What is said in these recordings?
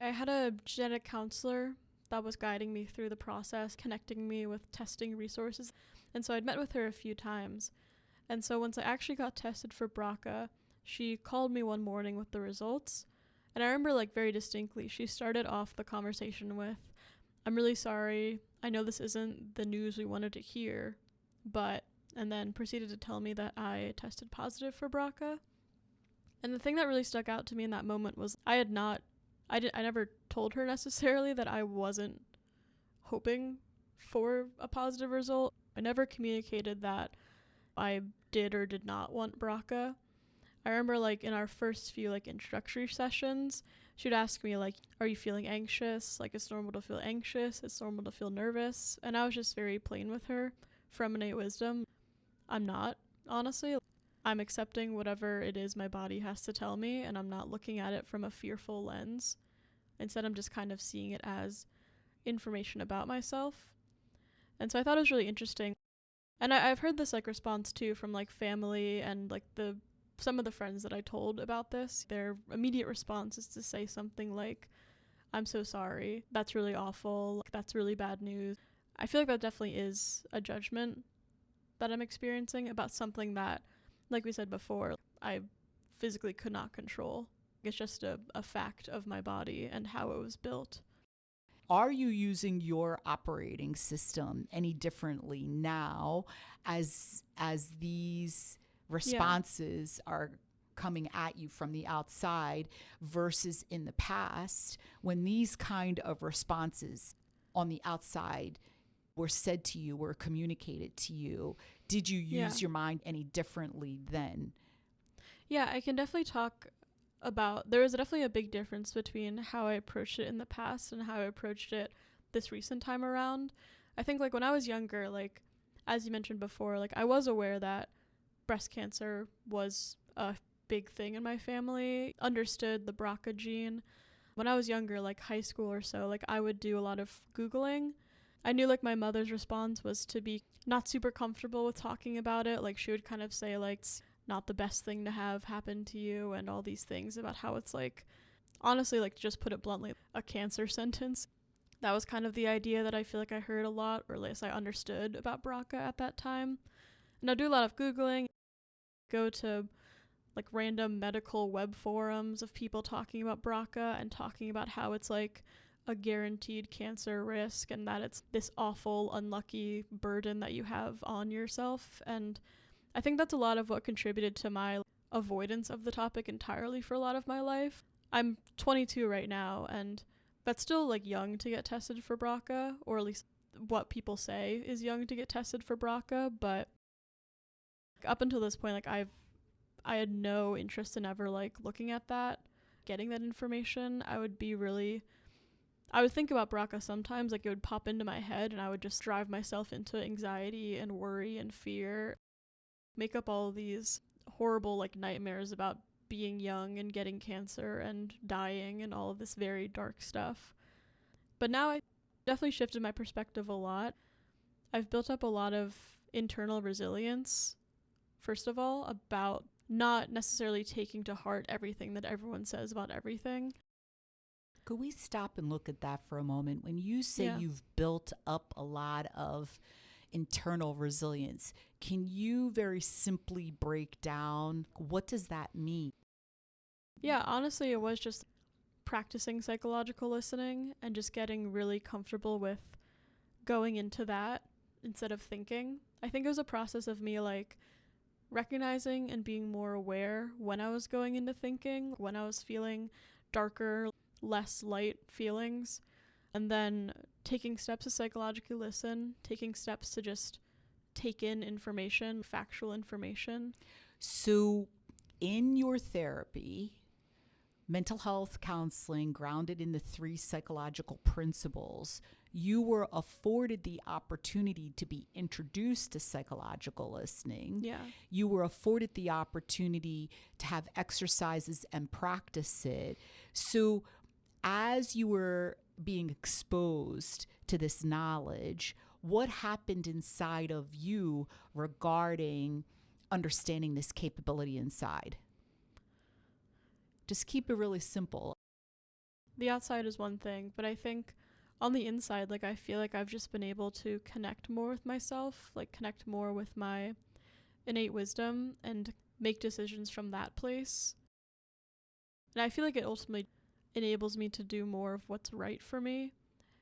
I had a genetic counselor that was guiding me through the process, connecting me with testing resources. And so I'd met with her a few times. And so once I actually got tested for BRCA, she called me one morning with the results. And I remember like very distinctly, she started off the conversation with, "I'm really sorry. I know this isn't the news we wanted to hear, but," and then proceeded to tell me that I tested positive for BRCA. And the thing that really stuck out to me in that moment was I never told her necessarily that I wasn't hoping for a positive result. I never communicated that I did or did not want BRCA. I remember like in our first few like introductory sessions, she'd ask me like, "Are you feeling anxious? Like, it's normal to feel anxious. It's normal to feel nervous." And I was just very plain with her from innate wisdom. I'm not, honestly. I'm accepting whatever it is my body has to tell me, and I'm not looking at it from a fearful lens. Instead, I'm just kind of seeing it as information about myself. And so I thought it was really interesting. And I've heard this like response too from like family and like some of the friends that I told about this. Their immediate response is to say something like, "I'm so sorry. That's really awful. Like, that's really bad news." I feel like that definitely is a judgment that I'm experiencing about something that, like we said before, I physically could not control. It's just a fact of my body and how it was built. Are you using your operating system any differently now as these responses are coming at you from the outside versus in the past when these kind of responses on the outside were said to you, were communicated to you? Did you use your mind any differently then? Yeah, I can definitely talk about, there was definitely a big difference between how I approached it in the past and how I approached it this recent time around. I think like when I was younger, like as you mentioned before, like I was aware that breast cancer was a big thing in my family, understood the BRCA gene. When I was younger, like high school or so, like I would do a lot of Googling. I knew like my mother's response was to be not super comfortable with talking about it. Like she would kind of say like, "It's not the best thing to have happen to you," and all these things about how it's like, honestly, like just put it bluntly, a cancer sentence. That was kind of the idea that I feel like I heard a lot, or at least I understood about BRCA at that time. And I do a lot of Googling, go to like random medical web forums of people talking about BRCA and talking about how it's like a guaranteed cancer risk and that it's this awful, unlucky burden that you have on yourself. And I think that's a lot of what contributed to my avoidance of the topic entirely for a lot of my life. I'm 22 right now, and that's still like young to get tested for BRCA, or at least what people say is young to get tested for BRCA. But up until this point, like I had no interest in ever like looking at that, getting that information. I would think about BRCA sometimes, like it would pop into my head and I would just drive myself into anxiety and worry and fear, make up all of these horrible like nightmares about being young and getting cancer and dying and all of this very dark stuff. But now I definitely shifted my perspective a lot. I've built up a lot of internal resilience, first of all, about not necessarily taking to heart everything that everyone says about everything. Could we stop and look at that for a moment? When you say you've built up a lot of internal resilience, can you very simply break down what does that mean? Yeah, honestly, it was just practicing psychological listening and just getting really comfortable with going into that instead of thinking. I think it was a process of me like recognizing and being more aware when I was going into thinking, when I was feeling darker, less light feelings, and then taking steps to psychologically listen, taking steps to just take in information, factual information. So in your therapy, mental health counseling grounded in the 3 psychological principles, you were afforded the opportunity to be introduced to psychological listening. Yeah. You were afforded the opportunity to have exercises and practice it. So as you were being exposed to this knowledge, what happened inside of you regarding understanding this capability inside? Just keep it really simple. the outside is one thing, but I think on the inside, like I feel like I've just been able to connect more with myself, like connect more with my innate wisdom and make decisions from that place. And I feel like it ultimately enables me to do more of what's right for me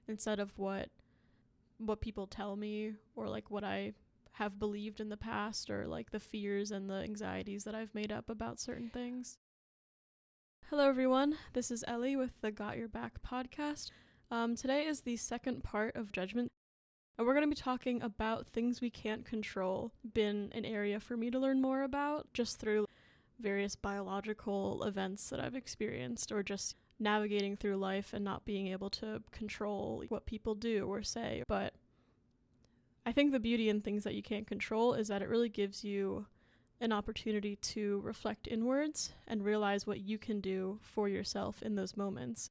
instead of what people tell me, or like what I have believed in the past, or like the fears and the anxieties that I've made up about certain things. Hello everyone, this is Ellie with the Got Your Back podcast. Today is the second part of Judgement, and we're going to be talking about things we can't control. Been an area for me to learn more about just through various biological events that I've experienced, or just navigating through life and not being able to control what people do or say. But I think the beauty in things that you can't control is that it really gives you an opportunity to reflect inwards and realize what you can do for yourself in those moments.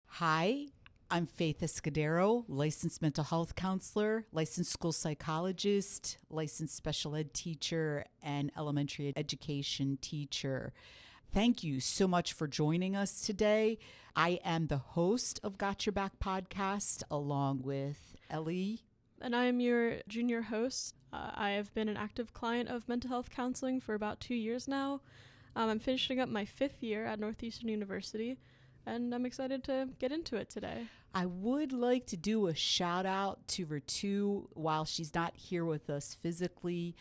Hi, I'm Faith Escudero, licensed mental health counselor, licensed school psychologist, licensed special ed teacher, and elementary education teacher. Thank you so much for joining us today. I am the host of Got Your Back podcast along with Ellie. And I am your junior host. I have been an active client of mental health counseling for about 2 years now. I'm finishing up my 5th year at Northeastern University, and I'm excited to get into it today. I would like to do a shout out to Ritu while she's not here with us physically,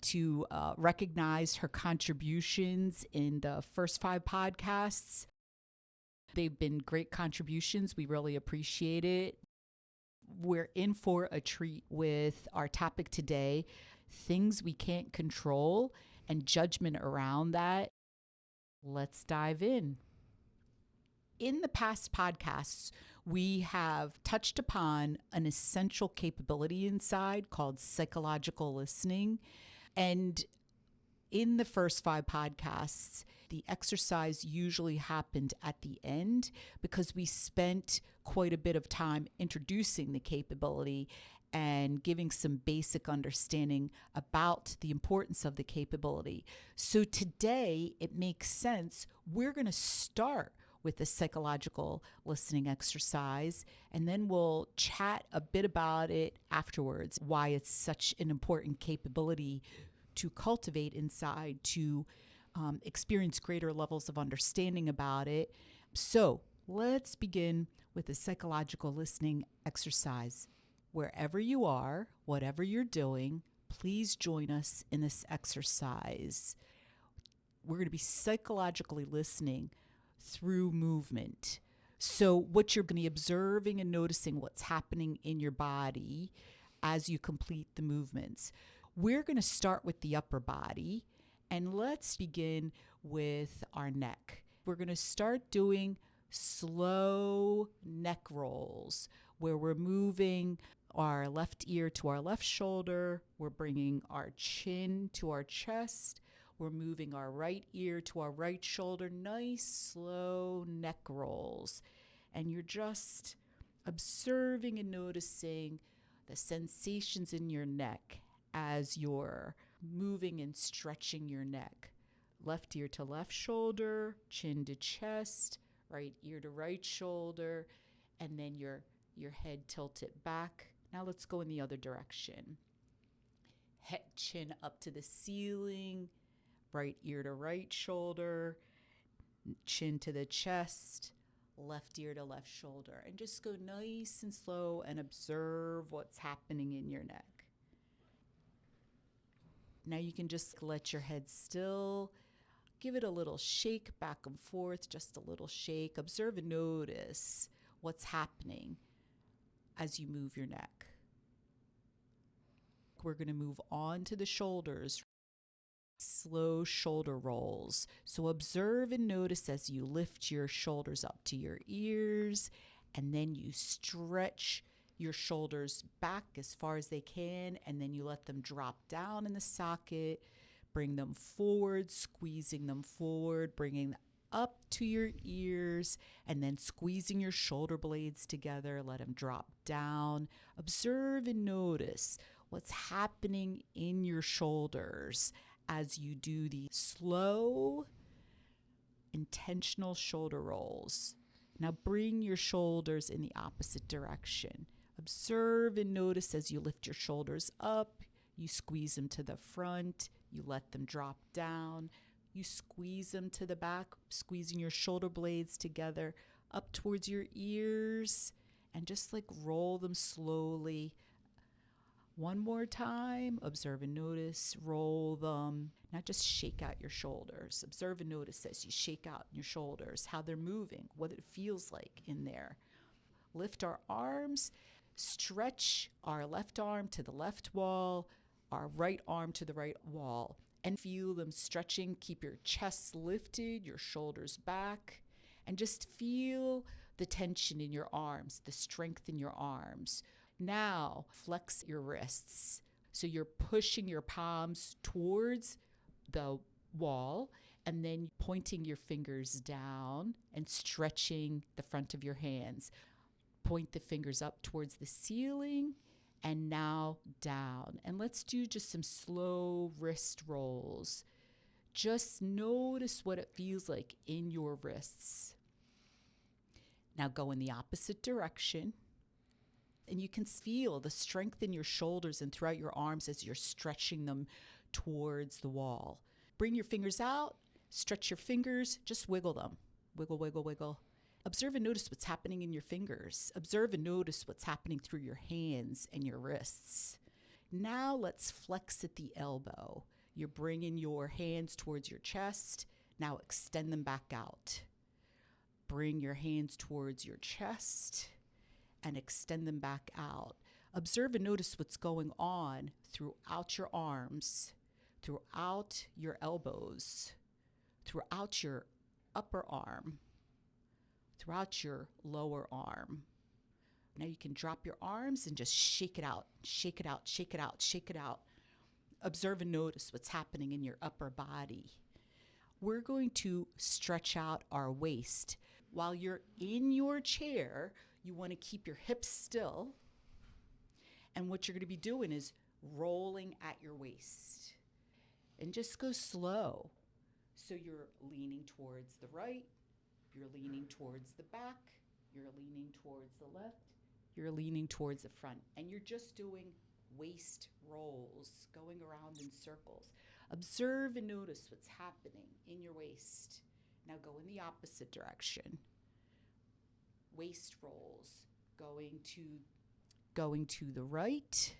to recognize her contributions in the first 5 podcasts. They've been great contributions. We really appreciate it. We're in for a treat with our topic today, things we can't control and judgment around that. Let's dive in. In the past podcasts, we have touched upon an essential capability inside called psychological listening. And in the first 5 podcasts, the exercise usually happened at the end because we spent quite a bit of time introducing the capability and giving some basic understanding about the importance of the capability. So today, it makes sense. We're going to start with the psychological listening exercise, and then we'll chat a bit about it afterwards, why it's such an important capability to cultivate inside, to experience greater levels of understanding about it. So let's begin with the psychological listening exercise. Wherever you are, whatever you're doing, please join us in this exercise. We're going to be psychologically listening through movement. So what you're going to be observing and noticing what's happening in your body as you complete the movements. We're going to start with the upper body, and let's begin with our neck. We're going to start doing slow neck rolls where we're moving our left ear to our left shoulder. We're bringing our chin to our chest. We're moving our right ear to our right shoulder. Nice, slow neck rolls. And you're just observing and noticing the sensations in your neck as you're moving and stretching your neck. Left ear to left shoulder, chin to chest, right ear to right shoulder, and then your head tilted back. Now let's go in the other direction. Head, chin up to the ceiling, right ear to right shoulder, chin to the chest, left ear to left shoulder. And just go nice and slow and observe what's happening in your neck. Now you can just let your head still. Give it a little shake back and forth, just a little shake. Observe and notice what's happening as you move your neck. We're going to move on to the shoulders. Slow shoulder rolls. So observe and notice as you lift your shoulders up to your ears, and then you stretch your shoulders back as far as they can, and then you let them drop down in the socket. Bring them forward, squeezing them forward, bringing them up to your ears, and then squeezing your shoulder blades together. Let them drop down. Observe and notice what's happening in your shoulders as you do these slow, intentional shoulder rolls. Now bring your shoulders in the opposite direction. Observe and notice as you lift your shoulders up, you squeeze them to the front, you let them drop down, you squeeze them to the back, squeezing your shoulder blades together up towards your ears, and just like roll them slowly. One more time, observe and notice, roll them. Now just shake out your shoulders. Observe and notice as you shake out your shoulders, how they're moving, what it feels like in there. Lift our arms, stretch our left arm to the left wall, our right arm to the right wall, and feel them stretching. Keep your chest lifted, your shoulders back, and just feel the tension in your arms, the strength in your arms. Now, flex your wrists. So you're pushing your palms towards the wall and then pointing your fingers down and stretching the front of your hands. Point the fingers up towards the ceiling and now down. And let's do just some slow wrist rolls. Just notice what it feels like in your wrists. Now go in the opposite direction. And you can feel the strength in your shoulders and throughout your arms as you're stretching them towards the wall. Bring your fingers out, stretch your fingers, just wiggle them. Wiggle, wiggle, wiggle. Observe and notice what's happening in your fingers. Observe and notice what's happening through your hands and your wrists. Now let's flex at the elbow. You're bringing your hands towards your chest. Now extend them back out. Bring your hands towards your chest and extend them back out. Observe and notice what's going on throughout your arms, throughout your elbows, throughout your upper arm, throughout your lower arm. Now you can drop your arms and just shake it out, shake it out, shake it out, shake it out. Observe and notice what's happening in your upper body. We're going to stretch out our waist. While you're in your chair, you want to keep your hips still. And what you're going to be doing is rolling at your waist. And just go slow. So you're leaning towards the right, you're leaning towards the back, you're leaning towards the left, you're leaning towards the front. And you're just doing waist rolls, going around in circles. Observe and notice what's happening in your waist. Now go in the opposite direction. Waist rolls, going to the right,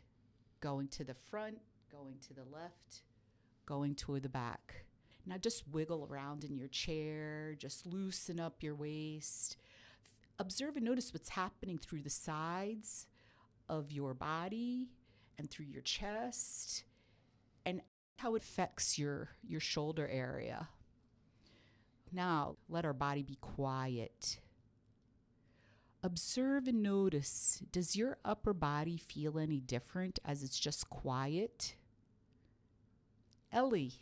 going to the front, going to the left, going to the back. Now just wiggle around in your chair, just loosen up your waist. Observe and notice what's happening through the sides of your body and through your chest and how it affects your shoulder area. Now let our body be quiet. Observe and notice, does your upper body feel any different as it's just quiet? Ellie,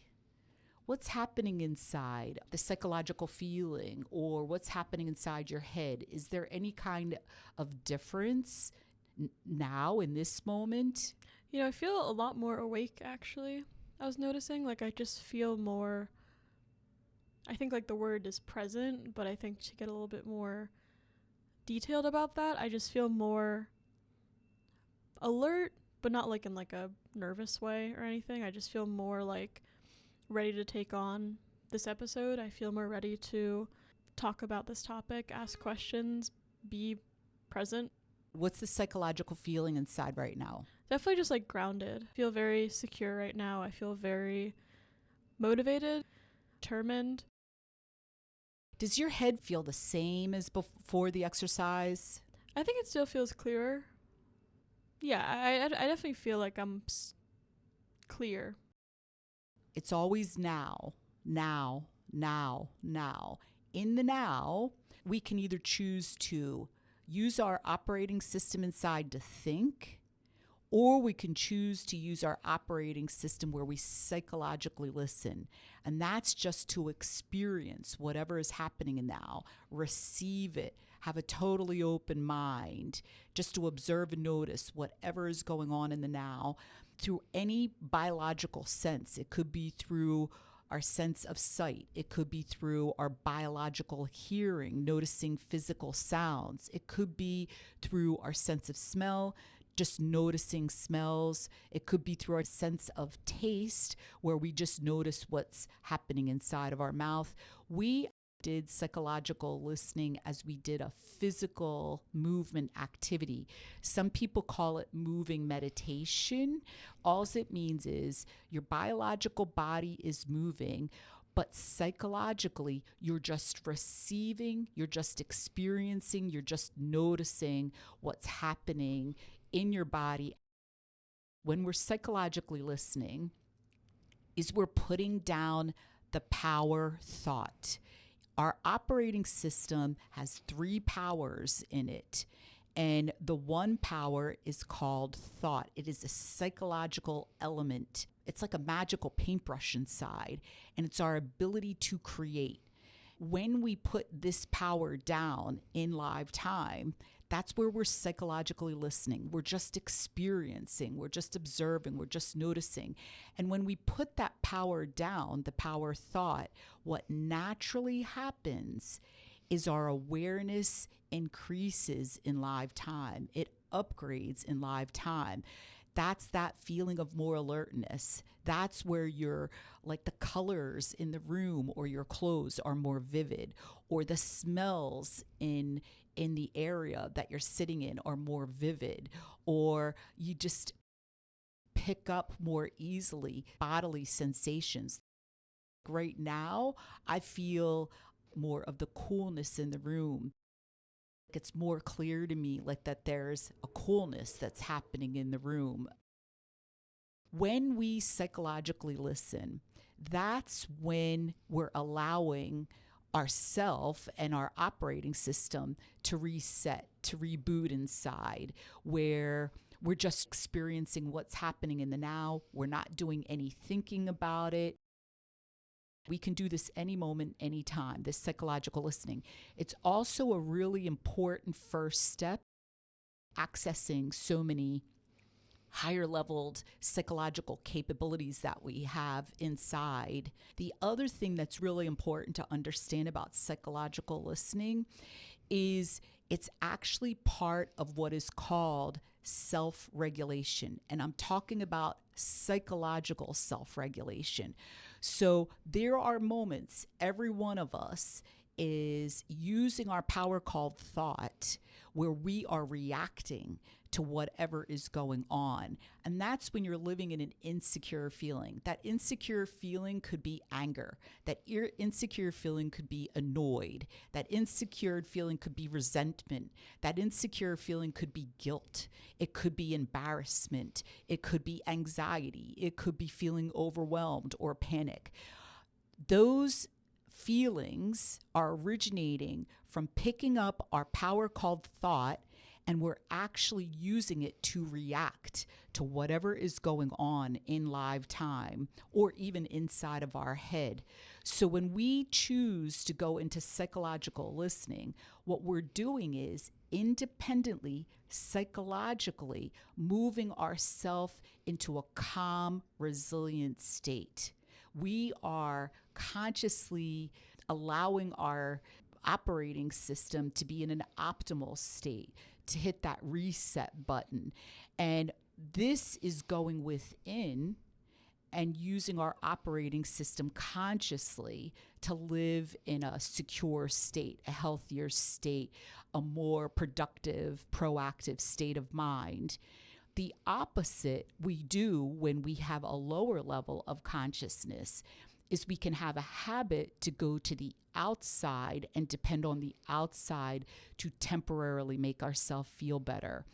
what's happening inside? The psychological feeling or what's happening inside your head? Is there any kind of difference now in this moment? You know, I feel a lot more awake, actually. I was noticing, like, I just feel more, I think, like, the word is present, but I think to get a little bit more detailed about that, I just feel more alert, but not like in like a nervous way or anything. I just feel more like ready to take on this episode. I feel more ready to talk about this topic, ask questions, be present. What's the psychological feeling inside right now? Definitely just like grounded. I feel very secure right now. I feel very motivated, determined. Does your head feel the same as before the exercise? I think it still feels clearer. Yeah, I definitely feel like I'm clear. It's always now, now, now, now. In the now, we can either choose to use our operating system inside to think, or we can choose to use our operating system where we psychologically listen. And that's just to experience whatever is happening now, receive it, have a totally open mind, just to observe and notice whatever is going on in the now through any biological sense. It could be through our sense of sight. It could be through our biological hearing, noticing physical sounds. It could be through our sense of smell, just noticing smells. It could be through our sense of taste, where we just notice what's happening inside of our mouth. We did psychological listening as we did a physical movement activity. Some people call it moving meditation. All it means is your biological body is moving, but psychologically, you're just receiving, you're just experiencing, you're just noticing what's happening in your body. When we're psychologically listening, is we're putting down the power thought. Our operating system has 3 powers in it, and the one power is called thought. It is a psychological element. It's like a magical paintbrush inside, and it's our ability to create. When we put this power down in live time, that's where we're psychologically listening. We're just experiencing, we're just observing, we're just noticing. And when we put that power down, the power thought, what naturally happens is our awareness increases in live time. It upgrades in live time. That's that feeling of more alertness. That's where you're like the colors in the room or your clothes are more vivid, or the smells in the area that you're sitting in are more vivid, or you just pick up more easily bodily sensations. Right now, I feel more of the coolness in the room. It's more clear to me like that there's a coolness that's happening in the room. When we psychologically listen, that's when we're allowing ourself and our operating system to reset, to reboot inside, where we're just experiencing what's happening in the now. We're not doing any thinking about it. We can do this any moment, anytime, this psychological listening. It's also a really important first step, accessing so many higher leveled psychological capabilities that we have inside. The other thing that's really important to understand about psychological listening is it's actually part of what is called self-regulation. And I'm talking about psychological self-regulation. So there are moments, every one of us is using our power called thought, where we are reacting to whatever is going on. And that's when you're living in an insecure feeling. That insecure feeling could be anger. That insecure feeling could be annoyed. That insecure feeling could be resentment. That insecure feeling could be guilt. It could be embarrassment. It could be anxiety. It could be feeling overwhelmed or panic. Those feelings are originating from picking up our power called thought, and we're actually using it to react to whatever is going on in live time or even inside of our head. So when we choose to go into psychological listening, what we're doing is independently, psychologically moving ourselves into a calm, resilient state. We are consciously allowing our operating system to be in an optimal state, to hit that reset button. And this is going within and using our operating system consciously to live in a secure state, a healthier state, a more productive, proactive state of mind. The opposite we do when we have a lower level of consciousness is we can have a habit to go to the outside and depend on the outside to temporarily make ourselves feel better.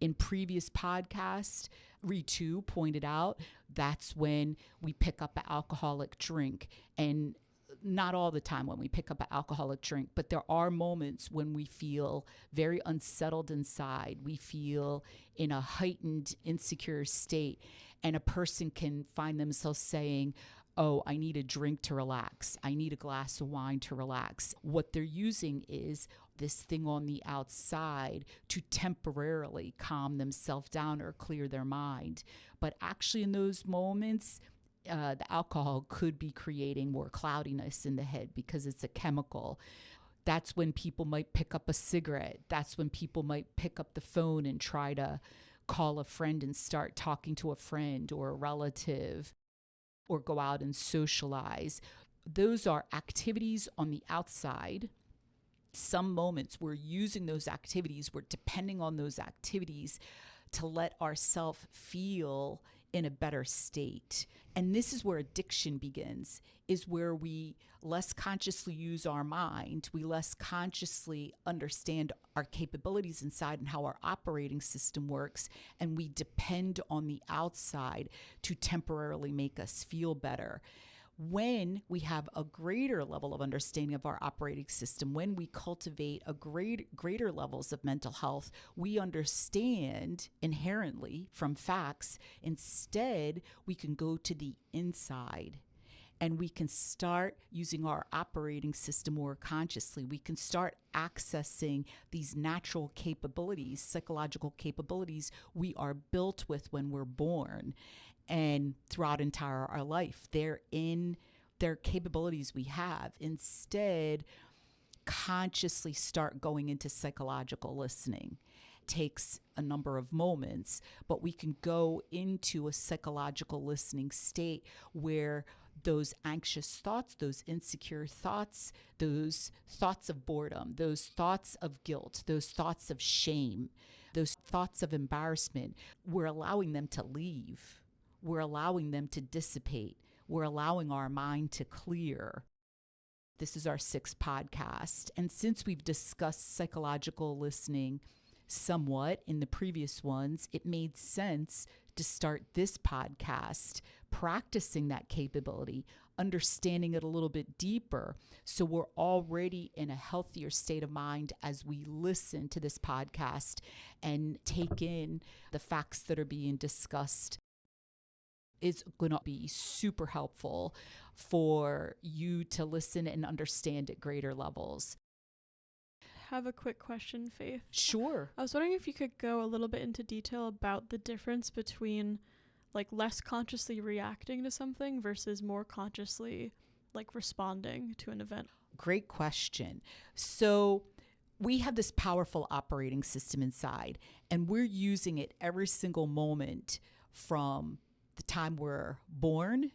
In previous podcasts, Ritu pointed out that's when we pick up an alcoholic drink, and not all the time when we pick up an alcoholic drink, but there are moments when we feel very unsettled inside. We feel in a heightened, insecure state, and a person can find themselves saying, oh, I need a drink to relax. I need a glass of wine to relax. What they're using is this thing on the outside to temporarily calm themselves down or clear their mind. But actually in those moments, The alcohol could be creating more cloudiness in the head because it's a chemical. That's when people might pick up a cigarette. That's when people might pick up the phone and try to call a friend and start talking to a friend or a relative, or go out and socialize. Those are activities on the outside. Some moments we're using those activities, we're depending on those activities to let ourselves feel in a better state. And this is where addiction begins, is where we less consciously use our mind, we less consciously understand our capabilities inside and how our operating system works, and we depend on the outside to temporarily make us feel better. When we have a greater level of understanding of our operating system, when we cultivate a greater levels of mental health, we understand inherently from facts. Instead, we can go to the inside and we can start using our operating system more consciously. We can start accessing these natural capabilities, psychological capabilities we are built with when we're born. And throughout entire our life, they're in their capabilities we have. Instead, consciously start going into psychological listening. It takes a number of moments, but we can go into a psychological listening state where those anxious thoughts, those insecure thoughts, those thoughts of boredom, those thoughts of guilt, those thoughts of shame, those thoughts of embarrassment, we're allowing them to leave. We're allowing them to dissipate. We're allowing our mind to clear. This is our 6th podcast. And since we've discussed psychological listening somewhat in the previous ones, it made sense to start this podcast practicing that capability, understanding it a little bit deeper. So we're already in a healthier state of mind as we listen to this podcast and take in the facts that are being discussed. Is going to be super helpful for you to listen and understand at greater levels. I have a quick question, Faith. Sure. I was wondering if you could go a little bit into detail about the difference between like less consciously reacting to something versus more consciously like responding to an event. Great question. So we have this powerful operating system inside, and we're using it every single moment from the time we're born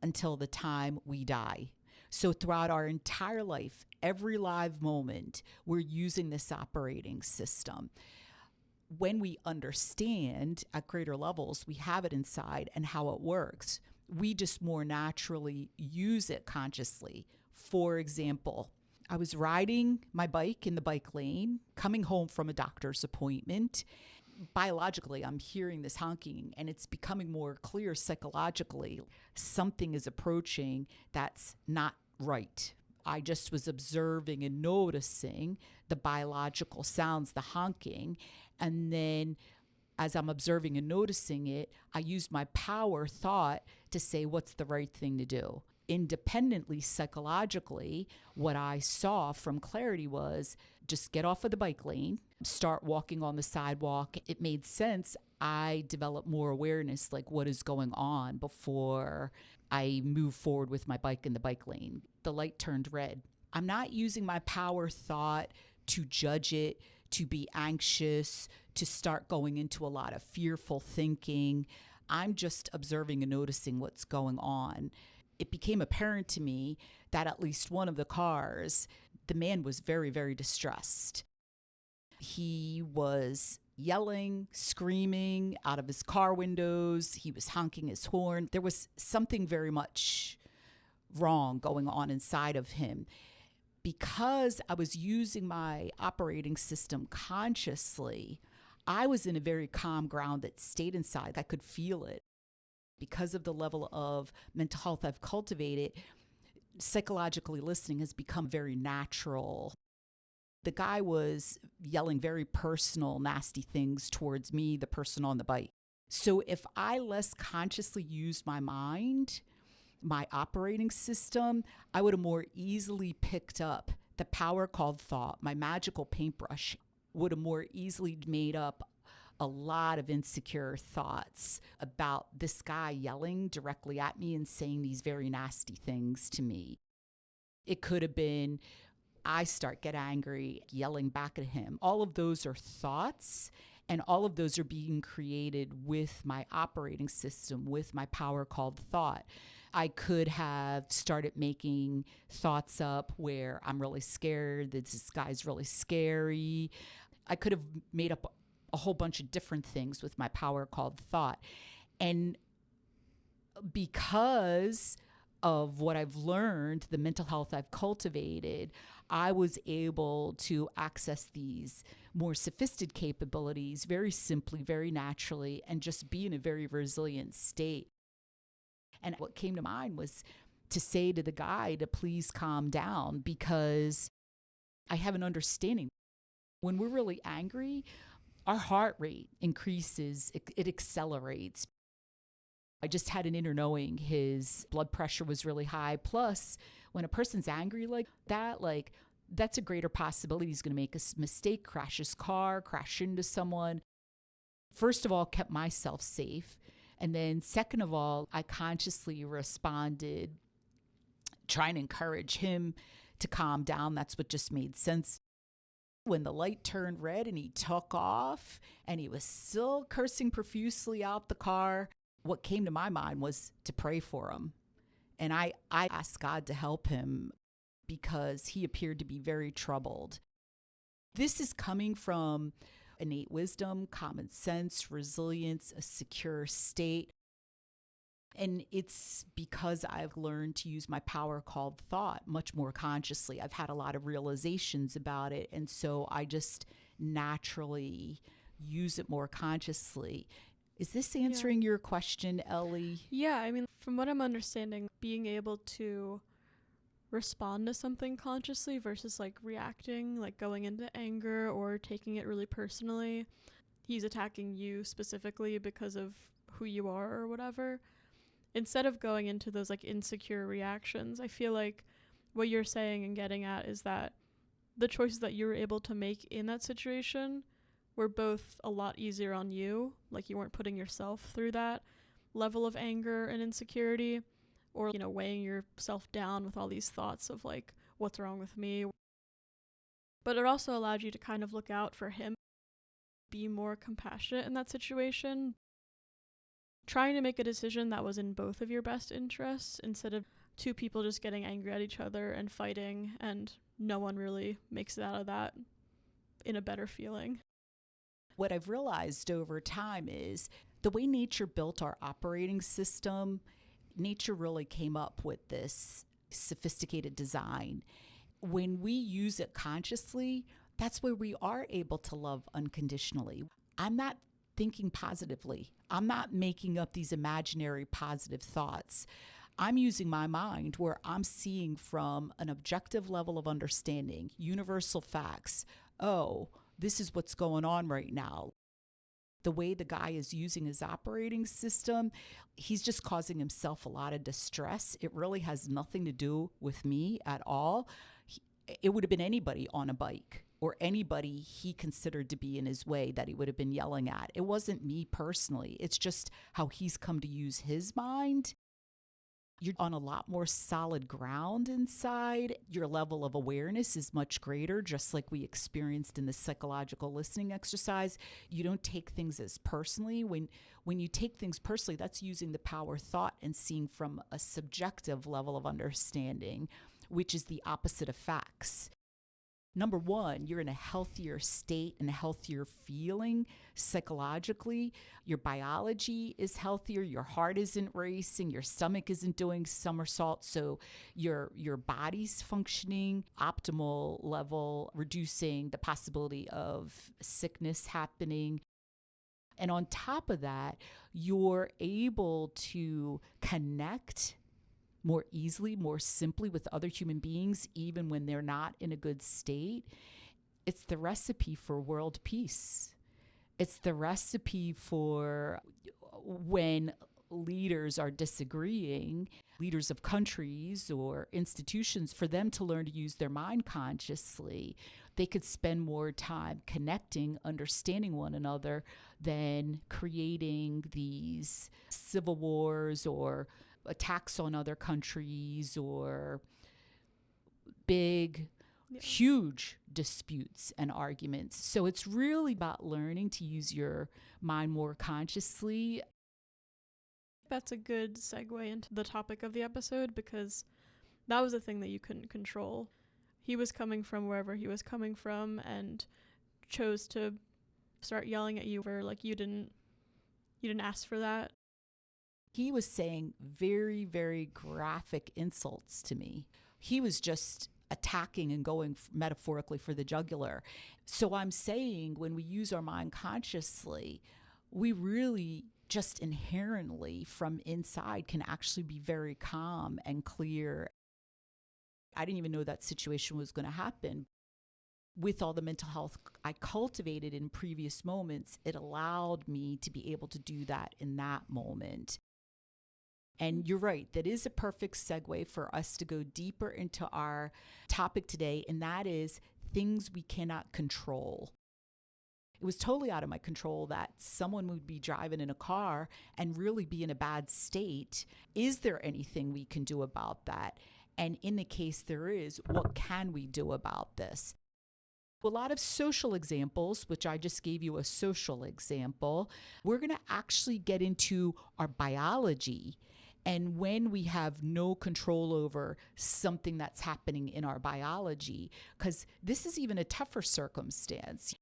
until the time we die. So throughout our entire life, every live moment, we're using this operating system. When we understand at greater levels, we have it inside and how it works, we just more naturally use it consciously. For example, I was riding my bike in the bike lane, coming home from a doctor's appointment. Biologically, I'm hearing this honking, and it's becoming more clear psychologically. Something is approaching that's not right. I just was observing and noticing the biological sounds, the honking. And then as I'm observing and noticing it, I used my power thought to say, what's the right thing to do? Independently, psychologically, what I saw from clarity was just get off of the bike lane, start walking on the sidewalk. It made sense. I developed more awareness, like what is going on before I move forward with my bike in the bike lane. The light turned red. I'm not using my power thought to judge it, to be anxious, to start going into a lot of fearful thinking. I'm just observing and noticing what's going on. It became apparent to me that at least one of the cars, the man was very, very distressed. He was yelling, screaming out of his car windows. He was honking his horn. There was something very much wrong going on inside of him. Because I was using my operating system consciously, I was in a very calm, grounded state inside. I could feel it. Because of the level of mental health I've cultivated, psychologically listening has become very natural. The guy was yelling very personal, nasty things towards me, the person on the bike. So if I less consciously used my mind, my operating system, I would have more easily picked up the power called thought. My magical paintbrush would have more easily made up a lot of insecure thoughts about this guy yelling directly at me and saying these very nasty things to me. It could have been I get angry, yelling back at him. All of those are thoughts, and all of those are being created with my operating system, with my power called thought. I could have started making thoughts up where I'm really scared, that this guy's really scary. I could have made up a whole bunch of different things with my power called thought. And because of what I've learned, the mental health I've cultivated, I was able to access these more sophisticated capabilities very simply, very naturally, and just be in a very resilient state. And what came to mind was to say to the guy to please calm down, because I have an understanding. When we're really angry, our heart rate increases, it accelerates. I just had an inner knowing his blood pressure was really high. Plus, when a person's angry like that, that's a greater possibility he's going to make a mistake, crash his car, crash into someone. First of all, kept myself safe. And then second of all, I consciously responded, trying to encourage him to calm down. That's what just made sense. When the light turned red and he took off and he was still cursing profusely out the car, what came to my mind was to pray for him. And I asked God to help him because he appeared to be very troubled. This is coming from innate wisdom, common sense, resilience, a secure state. And it's because I've learned to use my power called thought much more consciously. I've had a lot of realizations about it. And so I just naturally use it more consciously. Is this answering your question, Ellie? Yeah, I mean, from what I'm understanding, being able to respond to something consciously versus reacting, going into anger or taking it really personally. He's attacking you specifically because of who you are or whatever. Instead of going into those insecure reactions, I feel like what you're saying and getting at is that the choices that you were able to make in that situation were both a lot easier on you. You weren't putting yourself through that level of anger and insecurity, or weighing yourself down with all these thoughts of what's wrong with me. But it also allowed you to kind of look out for him, be more compassionate in that situation, trying to make a decision that was in both of your best interests instead of two people just getting angry at each other and fighting, and no one really makes it out of that in a better feeling. What I've realized over time is the way nature built our operating system, nature really came up with this sophisticated design. When we use it consciously, that's where we are able to love unconditionally. I'm not thinking positively. I'm not making up these imaginary positive thoughts. I'm using my mind where I'm seeing from an objective level of understanding, universal facts. Oh, this is what's going on right now. The way the guy is using his operating system, he's just causing himself a lot of distress. It really has nothing to do with me at all. It would have been anybody on a bike or anybody he considered to be in his way that he would have been yelling at. It wasn't me personally. It's just how he's come to use his mind. You're on a lot more solid ground inside. Your level of awareness is much greater, just like we experienced in the psychological listening exercise. You don't take things as personally. When you take things personally, that's using the power thought and seeing from a subjective level of understanding, which is the opposite of facts. Number one, you're in a healthier state and a healthier feeling psychologically. Your biology is healthier. Your heart isn't racing. Your stomach isn't doing somersaults. So your body's functioning optimal level, reducing the possibility of sickness happening. And on top of that, you're able to connect more easily, more simply with other human beings, even when they're not in a good state. It's the recipe for world peace. It's the recipe for when leaders are disagreeing, leaders of countries or institutions, for them to learn to use their mind consciously, they could spend more time connecting, understanding one another than creating these civil wars or attacks on other countries or big, huge disputes and arguments. So it's really about learning to use your mind more consciously. That's a good segue into the topic of the episode, because that was a thing that you couldn't control. He was coming from wherever he was coming from and chose to start yelling at you for like you didn't ask for that. He was saying very, very graphic insults to me. He was just attacking and going metaphorically for the jugular. So I'm saying when we use our mind consciously, we really just inherently from inside can actually be very calm and clear. I didn't even know that situation was going to happen. With all the mental health I cultivated in previous moments, it allowed me to be able to do that in that moment. And you're right, that is a perfect segue for us to go deeper into our topic today, and that is things we cannot control. It was totally out of my control that someone would be driving in a car and really be in a bad state. Is there anything we can do about that? And in the case there is, what can we do about this? A lot of social examples, which I just gave you a social example. We're going to actually get into our biology. And when we have no control over something that's happening in our biology, because this is even a tougher circumstance,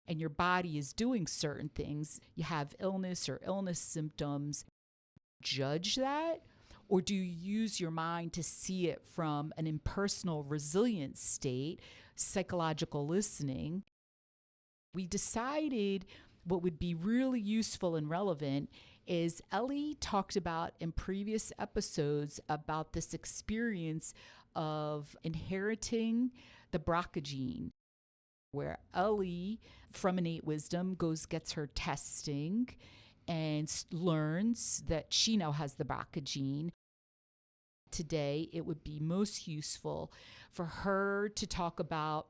and your body is doing certain things, you have illness or illness symptoms, judge that? Or do you use your mind to see it from an impersonal resilience state, psychological listening? We decided what would be really useful and relevant is Ellie talked about in previous episodes about this experience of inheriting the BRCA gene, where Ellie, from innate wisdom, gets her testing and learns that she now has the BRCA gene. Today, it would be most useful for her to talk about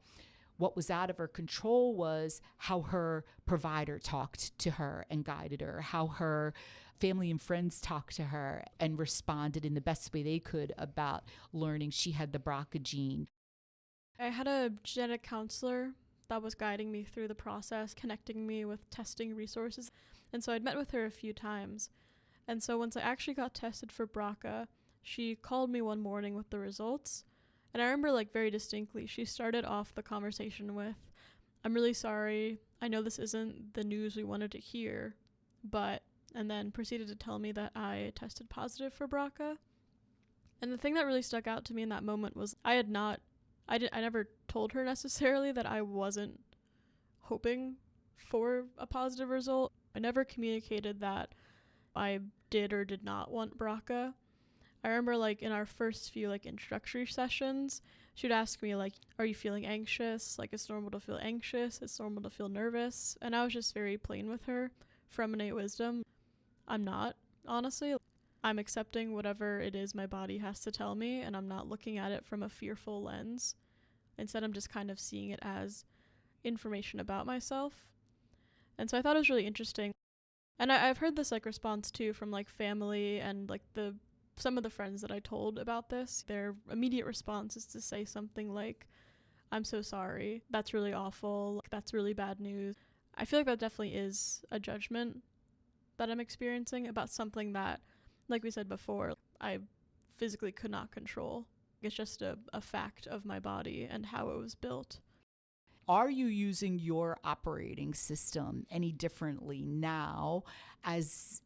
what was out of her control was how her provider talked to her and guided her, how her family and friends talked to her and responded in the best way they could about learning she had the BRCA gene. I had a genetic counselor that was guiding me through the process, connecting me with testing resources. And so I'd met with her a few times. And so once I actually got tested for BRCA, she called me one morning with the results. And I remember like very distinctly, she started off the conversation with, "I'm really sorry. I know this isn't the news we wanted to hear, but," and then proceeded to tell me that I tested positive for BRCA. And the thing that really stuck out to me in that moment was I never told her necessarily that I wasn't hoping for a positive result. I never communicated that I did or did not want BRCA. I remember like in our first few like introductory sessions, she'd ask me like, "Are you feeling anxious? Like it's normal to feel anxious. It's normal to feel nervous." And I was just very plain with her from innate wisdom. I'm not, honestly. I'm accepting whatever it is my body has to tell me, and I'm not looking at it from a fearful lens. Instead, I'm just kind of seeing it as information about myself. And so I thought it was really interesting. And I've heard this like response too from like family and like some of the friends that I told about this. Their immediate response is to say something like, "I'm so sorry. That's really awful. That's really bad news." I feel like that definitely is a judgment that I'm experiencing about something that, like we said before, I physically could not control. It's just a fact of my body and how it was built. Are you using your operating system any differently now as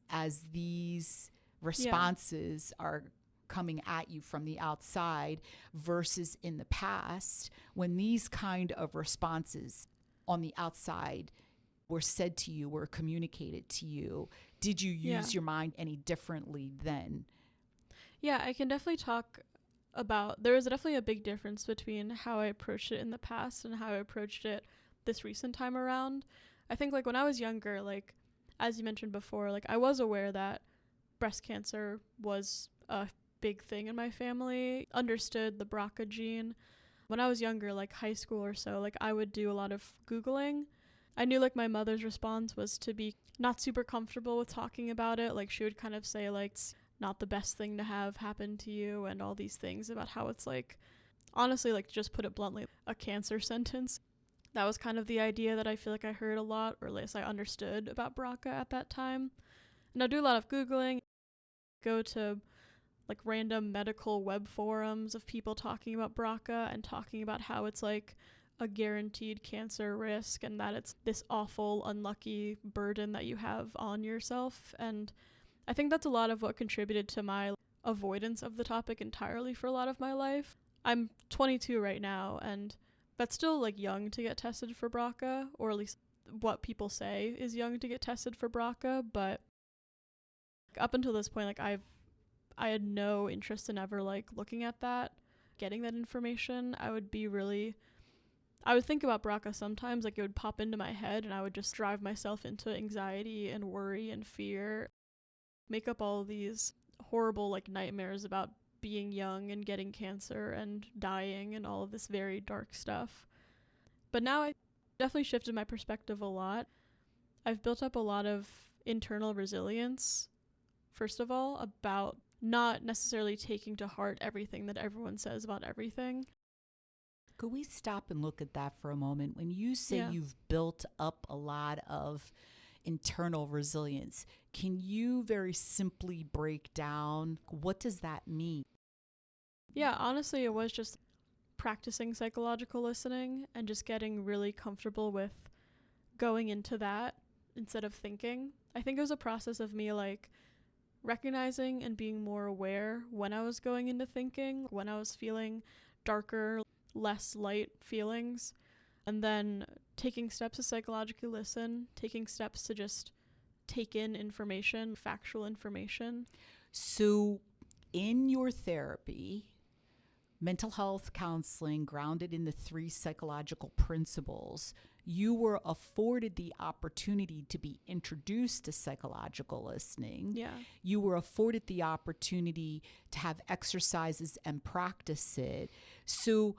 these responses are coming at you from the outside versus in the past when these kind of responses on the outside were said to you, were communicated to you? Did you use your mind any differently then? Yeah, I can definitely talk about, there was definitely a big difference between how I approached it in the past and how I approached it this recent time around. I think like when I was younger, like as you mentioned before, like I was aware that breast cancer was a big thing in my family, understood the BRCA gene. When I was younger, like high school or so, like I would do a lot of Googling. I knew like my mother's response was to be not super comfortable with talking about it. Like she would kind of say like it's not the best thing to have happen to you and all these things about how it's like, honestly, like just put it bluntly, a cancer sentence. That was kind of the idea that I feel like I heard a lot, or at least I understood about BRCA at that time. And I do a lot of Googling, go to like random medical web forums of people talking about BRCA and talking about how it's like a guaranteed cancer risk and that it's this awful, unlucky burden that you have on yourself. And I think that's a lot of what contributed to my avoidance of the topic entirely for a lot of my life. I'm 22 right now, and that's still like young to get tested for BRCA, or at least what people say is young to get tested for BRCA. But up until this point, like I had no interest in ever like looking at that, getting that information. I would think about BRCA sometimes, like it would pop into my head and I would just drive myself into anxiety and worry and fear, make up all of these horrible like nightmares about being young and getting cancer and dying and all of this very dark stuff. But now I definitely shifted my perspective a lot. I've built up a lot of internal resilience, first of all, about not necessarily taking to heart everything that everyone says about everything. Could we stop and look at that for a moment? When you say you've built up a lot of internal resilience, can you very simply break down what does that mean? Yeah, honestly, it was just practicing psychological listening and just getting really comfortable with going into that instead of thinking. I think it was a process of me like recognizing and being more aware when I was going into thinking, when I was feeling darker, less light feelings, and then taking steps to psychologically listen, taking steps to just take in information, factual information. So in your therapy, mental health counseling grounded in the 3 psychological principles, you were afforded the opportunity to be introduced to psychological listening. Yeah. You were afforded the opportunity to have exercises and practice it. So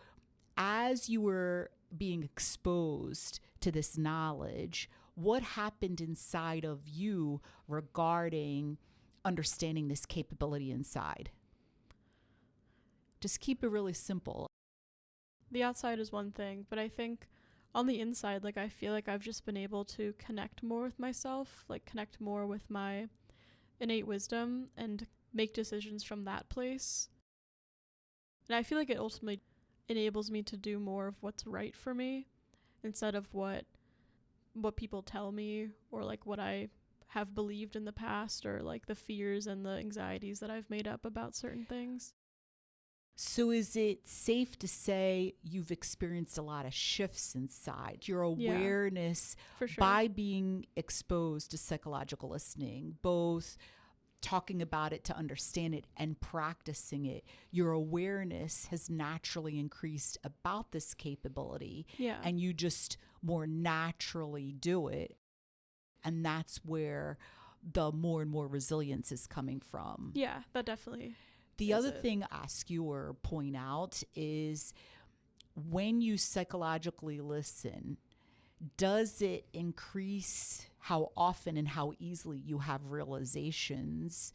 as you were being exposed to this knowledge, what happened inside of you regarding understanding this capability inside? Just keep it really simple. The outside is one thing, but I think on the inside, like I feel like I've just been able to connect more with myself, like connect more with my innate wisdom and make decisions from that place. And I feel like it ultimately enables me to do more of what's right for me instead of what people tell me or like what I have believed in the past or like the fears and the anxieties that I've made up about certain things. So is it safe to say you've experienced a lot of shifts inside your awareness for sure. by being exposed to psychological listening, both talking about it to understand it and practicing it? Your awareness has naturally increased about this capability, and you just more naturally do it. And that's where the more and more resilience is coming from. Yeah, that definitely. The other thing I ask you or point out is when you psychologically listen, does it increase how often and how easily you have realizations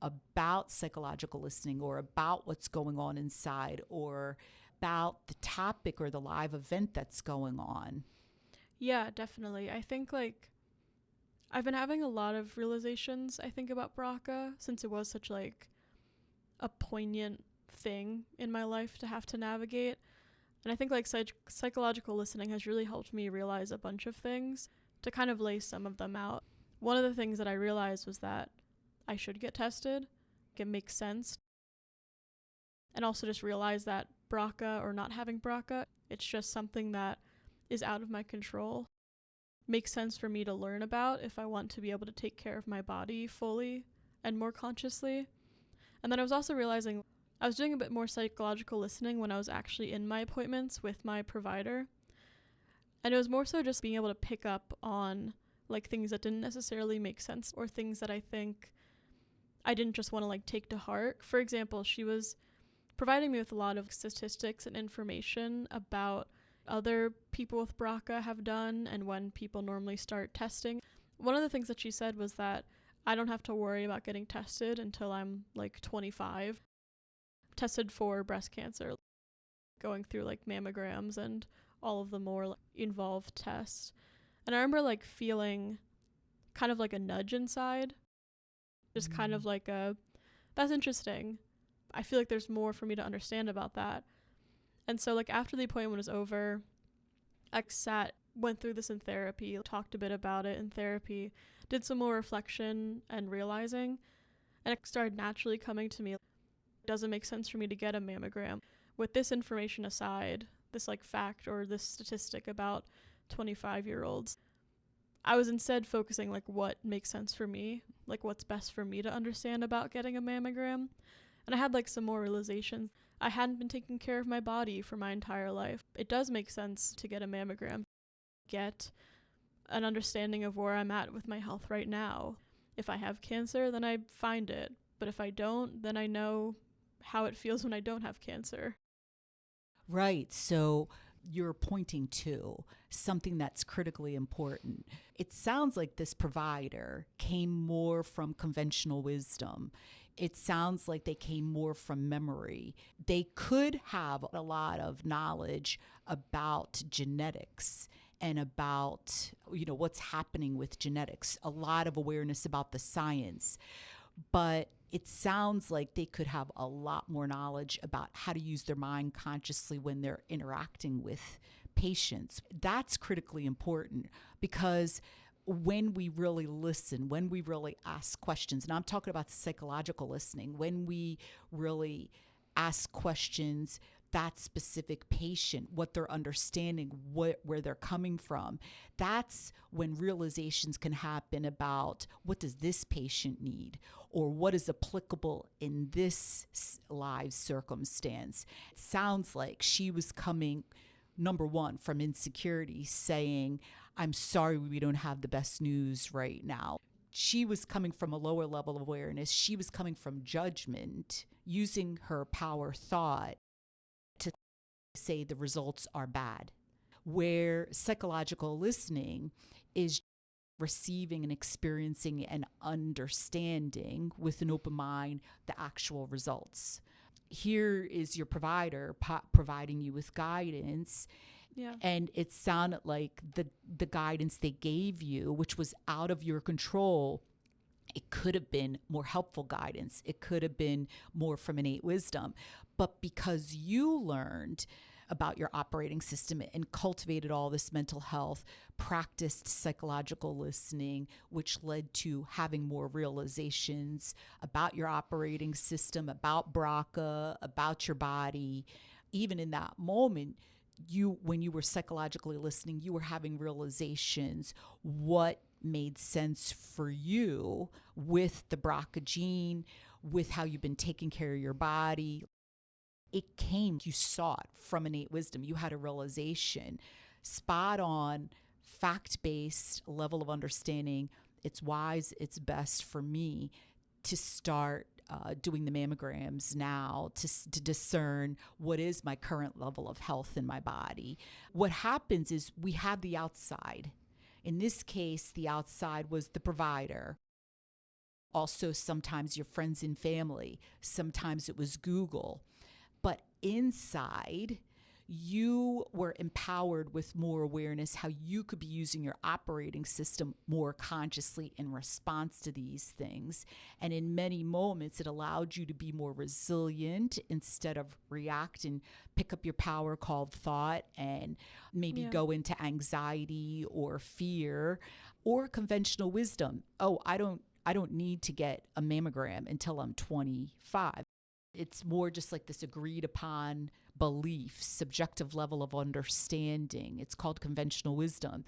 about psychological listening or about what's going on inside or about the topic or the live event that's going on? Yeah, definitely. I think like I've been having a lot of realizations, I think, about BRCA since it was such like a poignant thing in my life to have to navigate. And I think like psychological listening has really helped me realize a bunch of things. To kind of lay some of them out, one of the things that I realized was that I should get tested. It makes sense. And also just realize that BRCA or not having BRCA, it's just something that is out of my control. Makes sense for me to learn about if I want to be able to take care of my body fully and more consciously. And then I was also realizing I was doing a bit more psychological listening when I was actually in my appointments with my provider. And it was more so just being able to pick up on like things that didn't necessarily make sense or things that I think I didn't just want to like take to heart. For example, she was providing me with a lot of statistics and information about other people with BRCA have done and when people normally start testing. One of the things that she said was that I don't have to worry about getting tested until I'm like 25. Tested for breast cancer, going through like mammograms and all of the more like, involved tests. And I remember like feeling kind of like a nudge inside, just kind of like a, that's interesting. I feel like there's more for me to understand about that. And so like after the appointment was over, I went through this in therapy, talked a bit about it in therapy, did some more reflection and realizing, and it started naturally coming to me. It doesn't make sense for me to get a mammogram. With this information aside, this like fact or this statistic about 25-year-olds, I was instead focusing like what makes sense for me, like what's best for me to understand about getting a mammogram. And I had like some more realizations. I hadn't been taking care of my body for my entire life. It does make sense to get a mammogram, get an understanding of where I'm at with my health right now. If I have cancer, then I find it. But if I don't, then I know how it feels when I don't have cancer. Right. So you're pointing to something that's critically important. It sounds like this provider came more from conventional wisdom. It sounds like they came more from memory. They could have a lot of knowledge about genetics and about, what's happening with genetics, a lot of awareness about the science. But it sounds like they could have a lot more knowledge about how to use their mind consciously when they're interacting with patients. That's critically important because when we really listen, when we really ask questions, and I'm talking about psychological listening, when we really ask questions, that specific patient, what they're understanding, where they're coming from, that's when realizations can happen about what does this patient need or what is applicable in this live circumstance. It sounds like she was coming, number one, from insecurity, saying, I'm sorry we don't have the best news right now. She was coming from a lower level of awareness. She was coming from judgment, using her power thought to say the results are bad. Where psychological listening is receiving and experiencing and understanding with an open mind the actual results. Here is your provider providing you with guidance. Yeah. And it sounded like the guidance they gave you, which was out of your control, it could have been more helpful guidance. It could have been more from innate wisdom. But because you learned about your operating system and cultivated all this mental health, practiced psychological listening, which led to having more realizations about your operating system, about BRCA, about your body, even in that moment, when you were psychologically listening, you were having realizations what made sense for you with the BRCA gene, with how you've been taking care of your body. It came, you saw it from innate wisdom. You had a realization, spot on, fact-based level of understanding. It's wise, it's best for me to start doing the mammograms now to discern what is my current level of health in my body. What happens is we have the outside. In this case, the outside was the provider. Also, sometimes your friends and family. Sometimes it was Google. But inside, you were empowered with more awareness how you could be using your operating system more consciously in response to these things. And in many moments, it allowed you to be more resilient instead of react and pick up your power called thought and maybe go into anxiety or fear or conventional wisdom. Oh, I don't need to get a mammogram until I'm 25. It's more just like this agreed upon belief, subjective level of understanding. It's called conventional wisdom.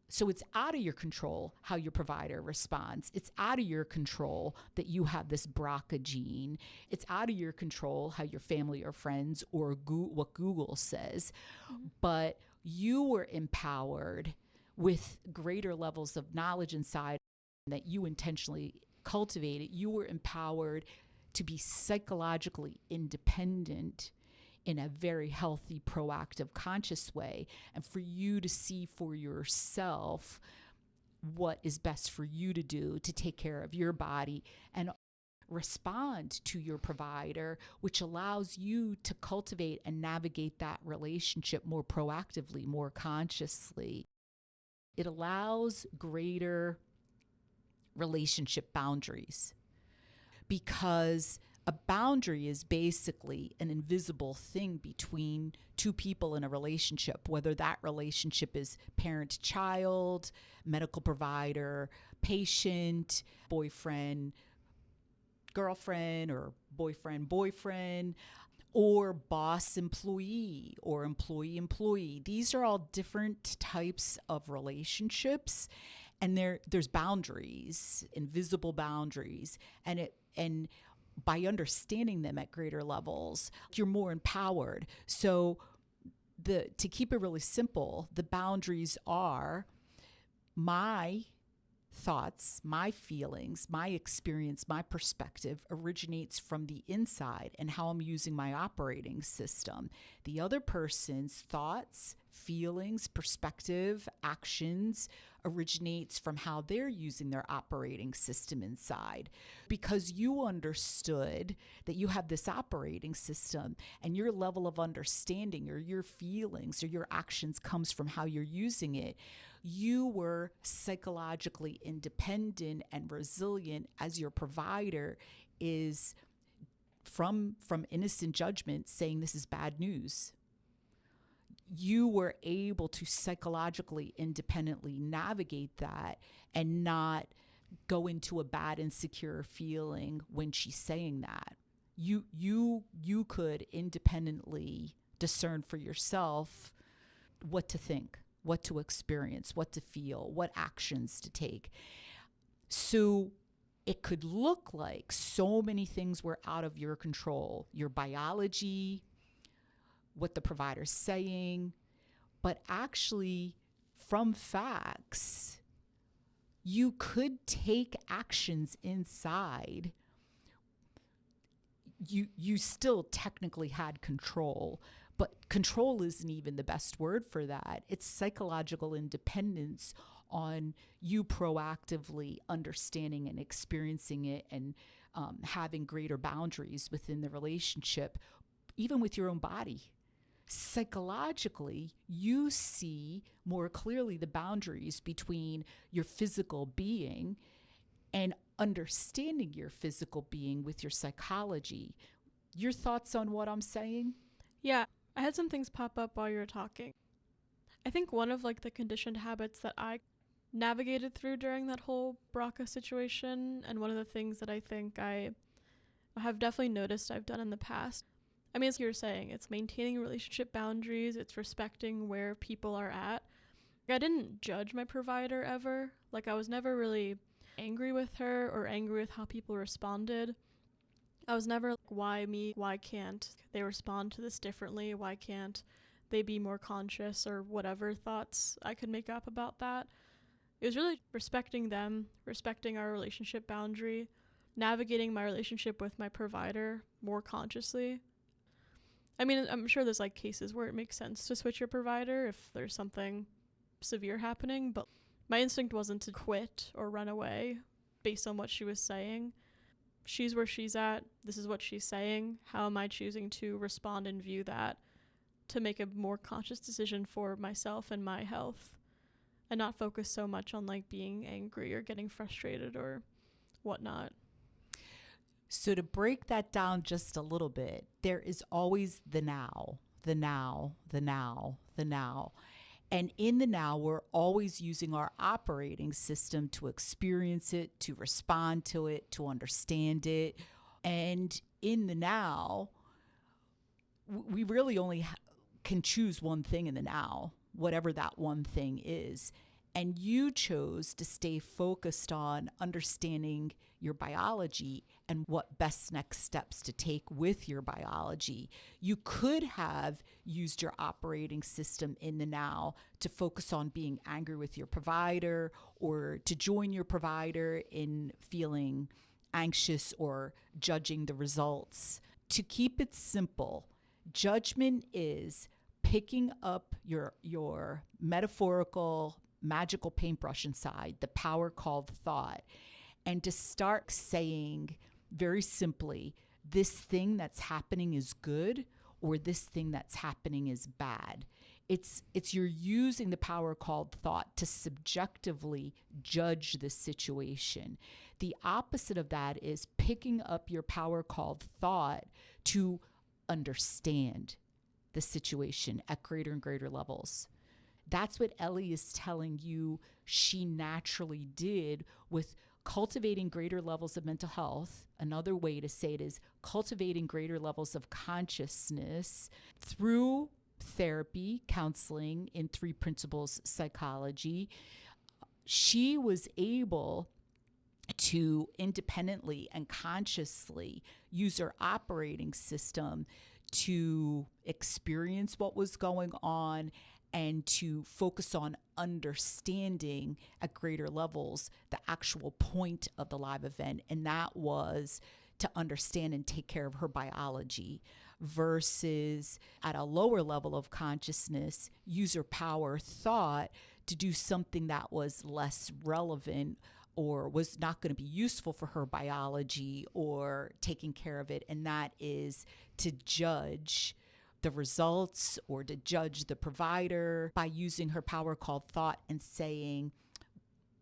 So it's out of your control how your provider responds. It's out of your control that you have this BRCA gene. It's out of your control how your family or friends or what Google says. Mm-hmm. But you were empowered with greater levels of knowledge inside that you intentionally cultivate it, you were empowered to be psychologically independent in a very healthy, proactive, conscious way, and for you to see for yourself what is best for you to do to take care of your body and respond to your provider, which allows you to cultivate and navigate that relationship more proactively, more consciously. It allows greater relationship boundaries, because a boundary is basically an invisible thing between two people in a relationship, whether that relationship is parent-child, medical provider, patient, boyfriend, girlfriend, or boyfriend, or boss employee, or employee employee. These are all different types of relationships, and there's boundaries, invisible boundaries, and by understanding them at greater levels, you're more empowered. So to keep it really simple, the boundaries are my thoughts, my feelings, my experience, my perspective originates from the inside and how I'm using my operating system. The other person's thoughts, feelings, perspective, actions originates from how they're using their operating system inside. Because you understood that you have this operating system, and your level of understanding or your feelings or your actions comes from how you're using it, you were psychologically independent and resilient as your provider is from innocent judgment saying this is bad news. You were able to psychologically independently navigate that and not go into a bad insecure feeling when she's saying that. You could independently discern for yourself what to think, what to experience, what to feel, what actions to take. So it could look like so many things were out of your control, your biology, what the provider's saying, but actually from facts, you could take actions inside. You still technically had control, but control isn't even the best word for that. It's psychological independence on you proactively understanding and experiencing it, and having greater boundaries within the relationship, even with your own body. Psychologically, you see more clearly the boundaries between your physical being and understanding your physical being with your psychology. Your thoughts on what I'm saying? Yeah, I had some things pop up while you were talking. I think one of like the conditioned habits that I navigated through during that whole BRCA situation, and one of the things that I think I have definitely noticed I've done in the past, I mean, as you were saying, it's maintaining relationship boundaries, it's respecting where people are at. I didn't judge my provider ever. Like, I was never really angry with her or angry with how people responded. I was never like, why me? Why can't they respond to this differently? Why can't they be more conscious, or whatever thoughts I could make up about that? It was really respecting them, respecting our relationship boundary, navigating my relationship with my provider more consciously. I mean, I'm sure there's like cases where it makes sense to switch your provider if there's something severe happening, but my instinct wasn't to quit or run away based on what she was saying. She's where she's at. This is what she's saying. How am I choosing to respond and view that to make a more conscious decision for myself and my health, and not focus so much on like being angry or getting frustrated or whatnot. So to break that down just a little bit, there is always the now, the now, the now, the now. And in the now, we're always using our operating system to experience it, to respond to it, to understand it. And in the now, we really only can choose one thing in the now, whatever that one thing is. And you chose to stay focused on understanding your biology and what best next steps to take with your biology. You could have used your operating system in the now to focus on being angry with your provider, or to join your provider in feeling anxious or judging the results. To keep it simple, judgment is picking up your metaphorical magical paintbrush inside, the power called thought, and to start saying very simply, this thing that's happening is good, or this thing that's happening is bad. It's you're using the power called thought to subjectively judge the situation. The opposite of that is picking up your power called thought to understand the situation at greater and greater levels. That's what Ellie is telling you she naturally did with cultivating greater levels of mental health. Another way to say it is cultivating greater levels of consciousness through therapy, counseling, in 3 principles psychology. She was able to independently and consciously use her operating system to experience what was going on and to focus on understanding at greater levels the actual point of the live event. And that was to understand and take care of her biology, versus at a lower level of consciousness, user power thought to do something that was less relevant or was not going to be useful for her biology or taking care of it. And that is to judge the results or to judge the provider by using her power called thought and saying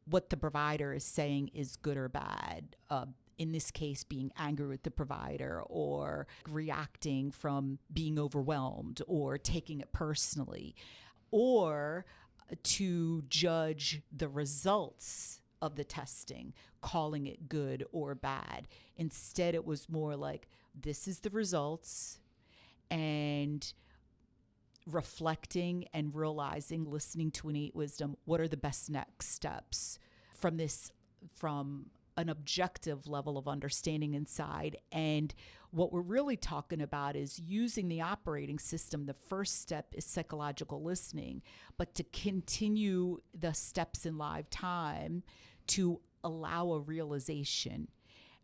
what the provider is saying is good or bad. In this case, being angry with the provider or reacting from being overwhelmed or taking it personally, or to judge the results of the testing, calling it good or bad. Instead, it was more like, this is the results, and reflecting and realizing, listening to innate wisdom, what are the best next steps from an objective level of understanding inside. And what we're really talking about is using the operating system. The first step is psychological listening, but to continue the steps in live time to allow a realization.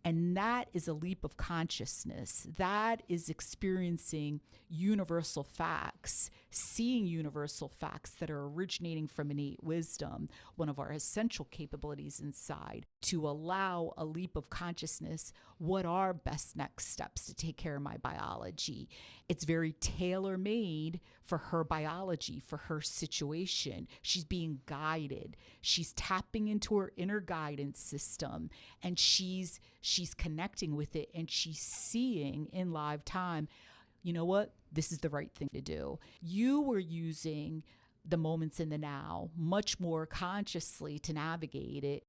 And that is a leap of consciousness. That is experiencing universal facts, seeing universal facts that are originating from innate wisdom, one of our essential capabilities inside, to allow a leap of consciousness. What are best next steps to take care of my biology? It's very tailor-made for her biology, for her situation. She's being guided. She's tapping into her inner guidance system, and she's connecting with it, and she's seeing in live time, you know what? This is the right thing to do. You were using the moments in the now much more consciously to navigate it,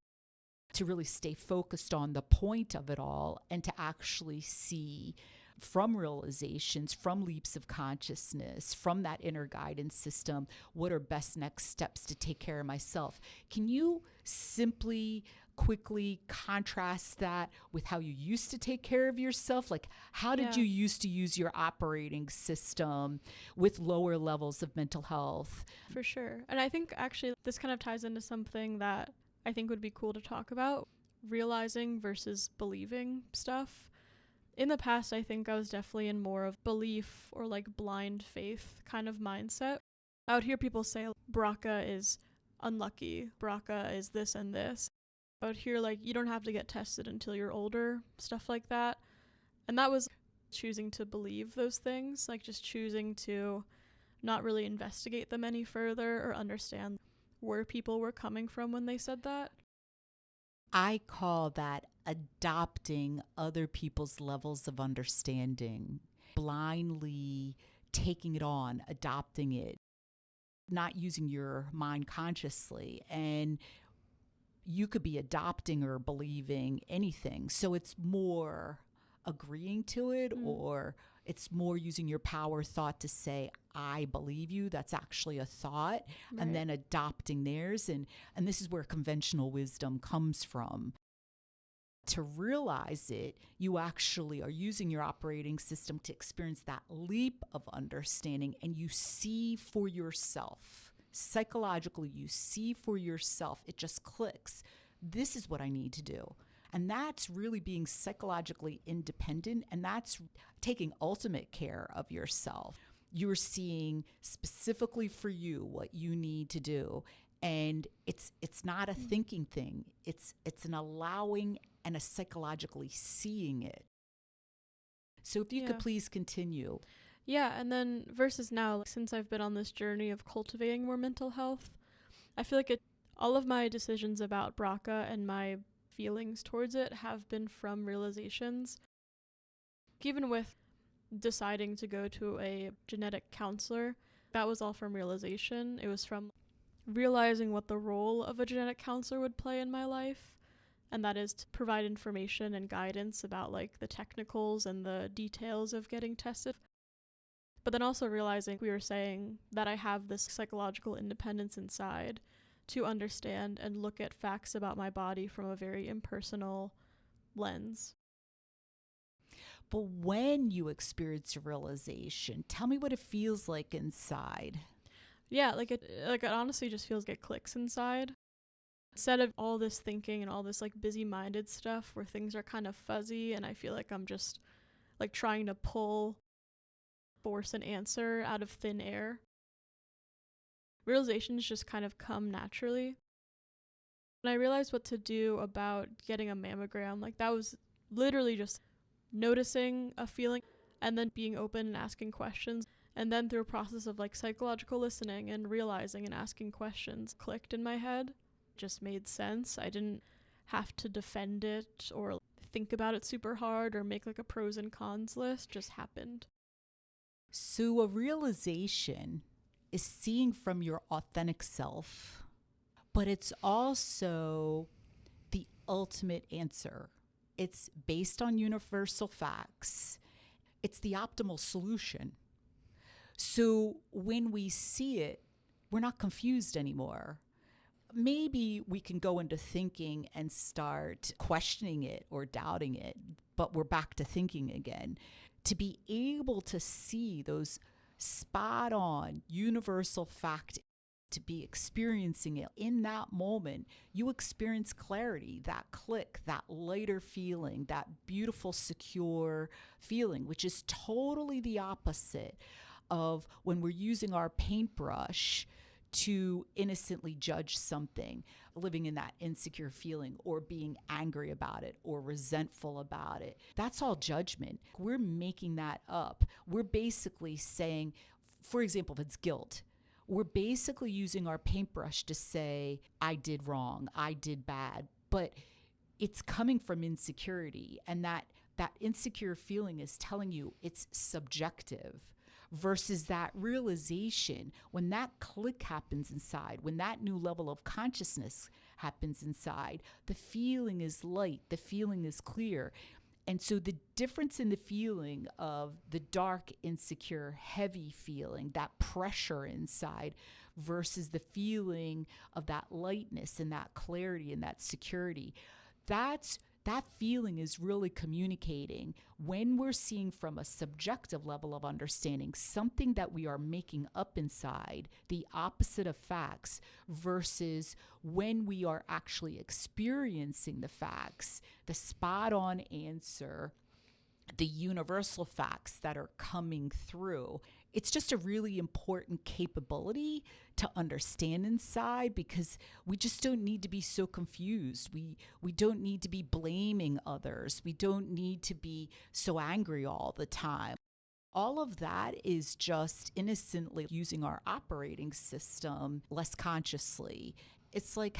to really stay focused on the point of it all, and to actually see from realizations, from leaps of consciousness, from that inner guidance system, what are best next steps to take care of myself. Can you simply, quickly contrast that with how you used to take care of yourself? Like, how did you used to use your operating system with lower levels of mental health? For sure. And I think actually this kind of ties into something that I think would be cool to talk about, realizing versus believing stuff. In the past, I think I was definitely in more of belief or like blind faith kind of mindset. I would hear people say BRCA is unlucky, BRCA is this and this. I would hear like, you don't have to get tested until you're older, stuff like that. And that was choosing to believe those things, like just choosing to not really investigate them any further or understand where people were coming from when they said that. I call that adopting other people's levels of understanding, blindly taking it on, adopting it, not using your mind consciously. And you could be adopting or believing anything. So it's more agreeing to it or It's more using your power thought to say, I believe you. That's actually a thought. Right. And then adopting theirs. And this is where conventional wisdom comes from. To realize it, you actually are using your operating system to experience that leap of understanding, and you see for yourself. Psychologically, you see for yourself. It just clicks. This is what I need to do. And that's really being psychologically independent, and that's taking ultimate care of yourself. You're seeing specifically for you what you need to do. And it's not a thinking thing. It's an allowing and a psychologically seeing it. So if you could please continue. Yeah, and then versus now, since I've been on this journey of cultivating more mental health, I feel like all of my decisions about BRCA and my feelings towards it have been from realizations. Even with deciding to go to a genetic counselor, that was all from realization. It was from realizing what the role of a genetic counselor would play in my life, and that is to provide information and guidance about like the technicals and the details of getting tested. But then also realizing, we were saying, that I have this psychological independence inside to understand and look at facts about my body from a very impersonal lens. But when you experience a realization, tell me what it feels like inside. Yeah, it honestly just feels like it clicks inside. Instead of all this thinking and all this like busy-minded stuff where things are kind of fuzzy and I feel like I'm just like trying to force an answer out of thin air. Realizations just kind of come naturally. When I realized what to do about getting a mammogram, like that was literally just noticing a feeling and then being open and asking questions. And then through a process of like psychological listening and realizing and asking questions, clicked in my head. Just made sense. I didn't have to defend it or think about it super hard or make like a pros and cons list. Just happened. So a realization is seeing from your authentic self, but it's also the ultimate answer. It's based on universal facts. It's the optimal solution. So when we see it, we're not confused anymore. Maybe we can go into thinking and start questioning it or doubting it, but we're back to thinking again. To be able to see those spot on universal fact, to be experiencing it in that moment, you experience clarity, that click, that lighter feeling, that beautiful, secure feeling, which is totally the opposite of when we're using our paintbrush to innocently judge something, living in that insecure feeling or being angry about it or resentful about it. That's all judgment. We're making that up. We're basically saying, for example, if it's guilt, we're basically using our paintbrush to say, I did wrong, I did bad, but it's coming from insecurity, and that insecure feeling is telling you it's subjective. Versus that realization, when that click happens inside, when that new level of consciousness happens inside, the feeling is light, the feeling is clear. And so the difference in the feeling of the dark, insecure, heavy feeling, that pressure inside, versus the feeling of that lightness and that clarity and that security, that feeling is really communicating when we're seeing from a subjective level of understanding something that we are making up inside, the opposite of facts, versus when we are actually experiencing the facts, the spot on answer, the universal facts that are coming through. It's just a really important capability to understand inside, because we just don't need to be so confused. We don't need to be blaming others. We don't need to be so angry all the time. All of that is just innocently using our operating system less consciously. It's like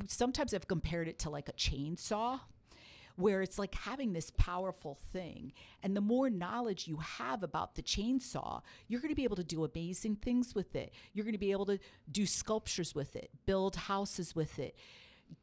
sometimes I've compared it to like a chainsaw, where it's like having this powerful thing. And the more knowledge you have about the chainsaw, you're going to be able to do amazing things with it. You're going to be able to do sculptures with it, build houses with it.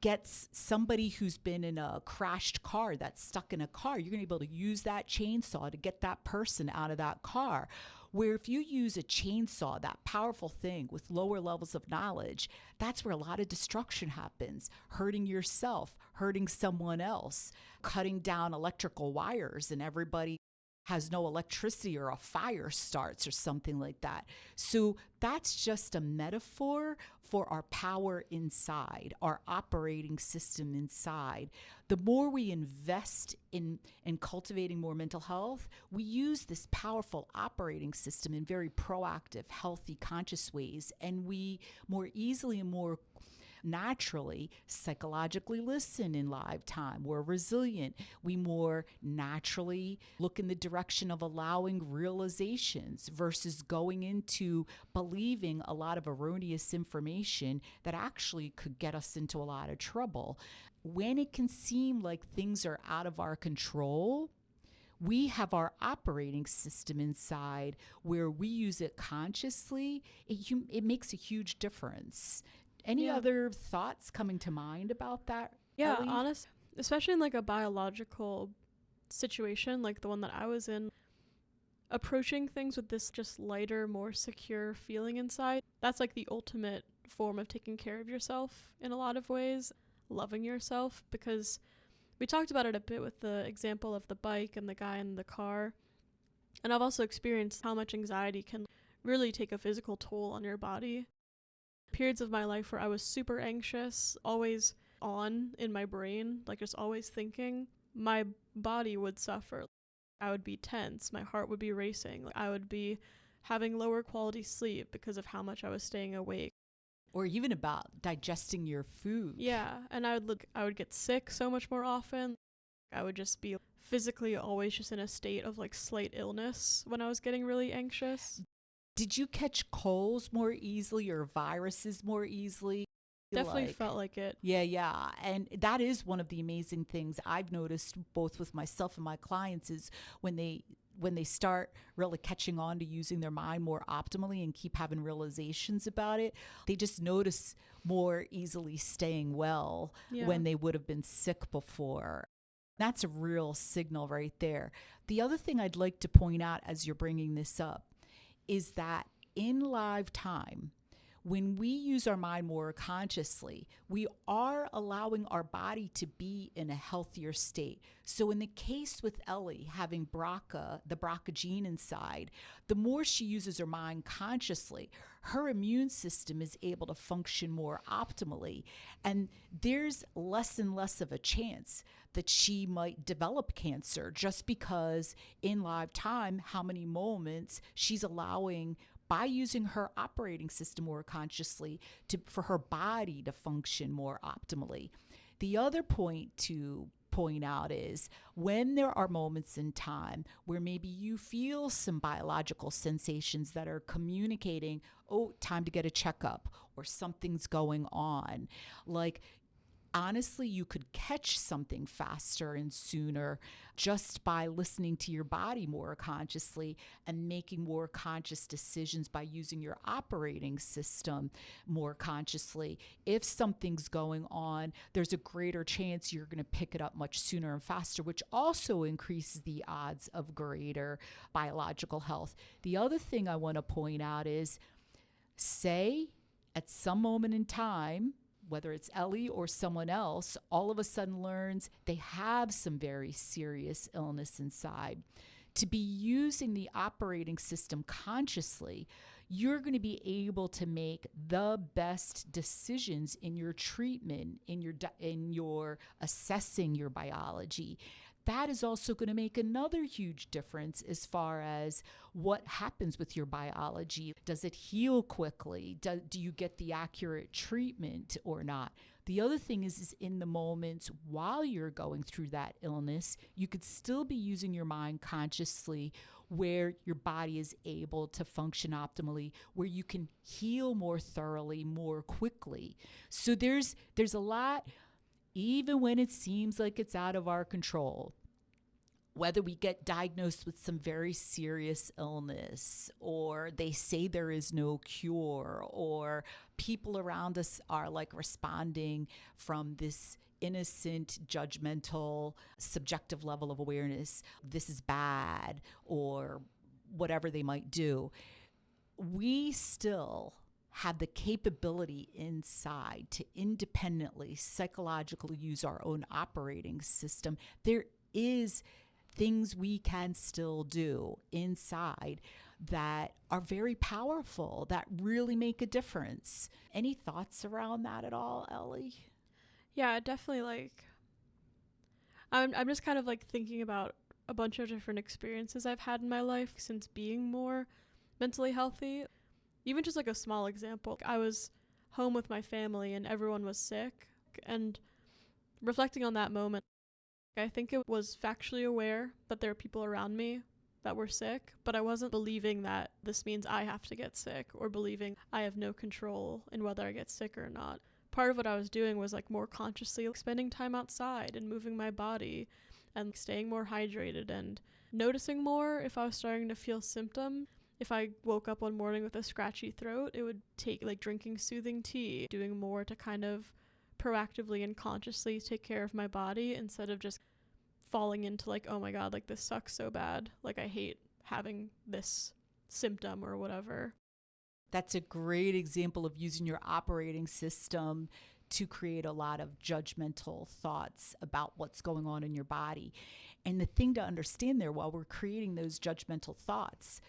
gets somebody who's been in a crashed car, that's stuck in a car, you're going to be able to use that chainsaw to get that person out of that car. Where if you use a chainsaw, that powerful thing with lower levels of knowledge, that's where a lot of destruction happens, hurting yourself, hurting someone else, cutting down electrical wires, and everybody has no electricity or a fire starts or something like that. So that's just a metaphor for our power inside, our operating system inside. The more we invest in cultivating more mental health, we use this powerful operating system in very proactive, healthy, conscious ways, and we more easily and more naturally psychologically listen in live time. We're resilient. We more naturally look in the direction of allowing realizations versus going into believing a lot of erroneous information that actually could get us into a lot of trouble. When it can seem like things are out of our control, we have our operating system inside where we use it consciously. It makes a huge difference. Any other thoughts coming to mind about that? Yeah, Ellie? especially in like a biological situation like the one that I was in, approaching things with this just lighter, more secure feeling inside, that's like the ultimate form of taking care of yourself in a lot of ways, loving yourself, because we talked about it a bit with the example of the bike and the guy in the car. And I've also experienced how much anxiety can really take a physical toll on your body. Periods of my life where I was super anxious, always on in my brain, like just always thinking, my body would suffer. I would be tense, my heart would be racing, I would be having lower quality sleep because of how much I was staying awake. Or even about digesting your food. Yeah, and I would get sick so much more often. I would just be physically always just in a state of like slight illness when I was getting really anxious. Did you catch colds more easily or viruses more easily? Definitely felt like it. Yeah. And that is one of the amazing things I've noticed both with myself and my clients is when they start really catching on to using their mind more optimally and keep having realizations about it, they just notice more easily staying well when they would have been sick before. That's a real signal right there. The other thing I'd like to point out as you're bringing this up is that in live time, when we use our mind more consciously, we are allowing our body to be in a healthier state. So in the case with Ellie having BRCA, the BRCA gene inside, the more she uses her mind consciously, her immune system is able to function more optimally. And there's less and less of a chance that she might develop cancer just because in live time, how many moments she's allowing by using her operating system more consciously for her body to function more optimally. The other point to point out is when there are moments in time where maybe you feel some biological sensations that are communicating, oh, time to get a checkup or something's going on. Like, honestly, you could catch something faster and sooner just by listening to your body more consciously and making more conscious decisions by using your operating system more consciously. If something's going on, there's a greater chance you're going to pick it up much sooner and faster, which also increases the odds of greater biological health. The other thing I want to point out is, say at some moment in time, whether it's Ellie or someone else, all of a sudden learns they have some very serious illness inside. To be using the operating system consciously, you're going to be able to make the best decisions in your treatment, in your assessing your biology. That is also going to make another huge difference as far as what happens with your biology. Does it heal quickly? Do you get the accurate treatment or not? The other thing is in the moments while you're going through that illness, you could still be using your mind consciously where your body is able to function optimally, where you can heal more thoroughly, more quickly. So there's a lot, even when it seems like it's out of our control. whether we get diagnosed with some very serious illness, or they say there is no cure, or people around us are like responding from this innocent, judgmental, subjective level of awareness, this is bad, or whatever they might do, we still have the capability inside to independently, psychologically use our own operating system. There is things we can still do inside that are very powerful, that really make a difference. Any thoughts around that at all, Ellie? Yeah, definitely. Like, I'm just kind of like thinking about a bunch of different experiences I've had in my life since being more mentally healthy. Even just like a small example, I was home with my family and everyone was sick, and reflecting on that moment, I think it was factually aware that there are people around me that were sick, but I wasn't believing that this means I have to get sick, or believing I have no control in whether I get sick or not. Part of what I was doing was like more consciously spending time outside and moving my body and staying more hydrated and noticing more if I was starting to feel symptoms. If I woke up one morning with a scratchy throat, it would take like drinking soothing tea, doing more to kind of proactively and consciously take care of my body instead of just falling into like, oh my God, like this sucks so bad. Like I hate having this symptom or whatever. That's a great example of using your operating system to create a lot of judgmental thoughts about what's going on in your body. And the thing to understand there, while we're creating those judgmental thoughts,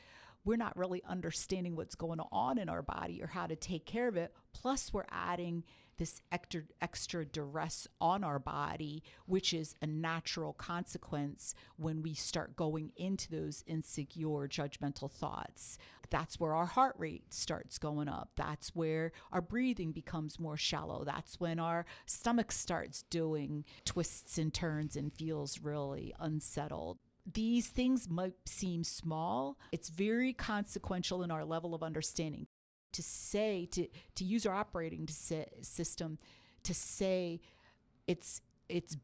we're not really understanding what's going on in our body or how to take care of it. Plus, we're adding this extra duress on our body, which is a natural consequence when we start going into those insecure, judgmental thoughts. That's where our heart rate starts going up. That's where our breathing becomes more shallow. That's when our stomach starts doing twists and turns and feels really unsettled. These things might seem small. It's very consequential in our level of understanding. To say, to use our operating system to say it's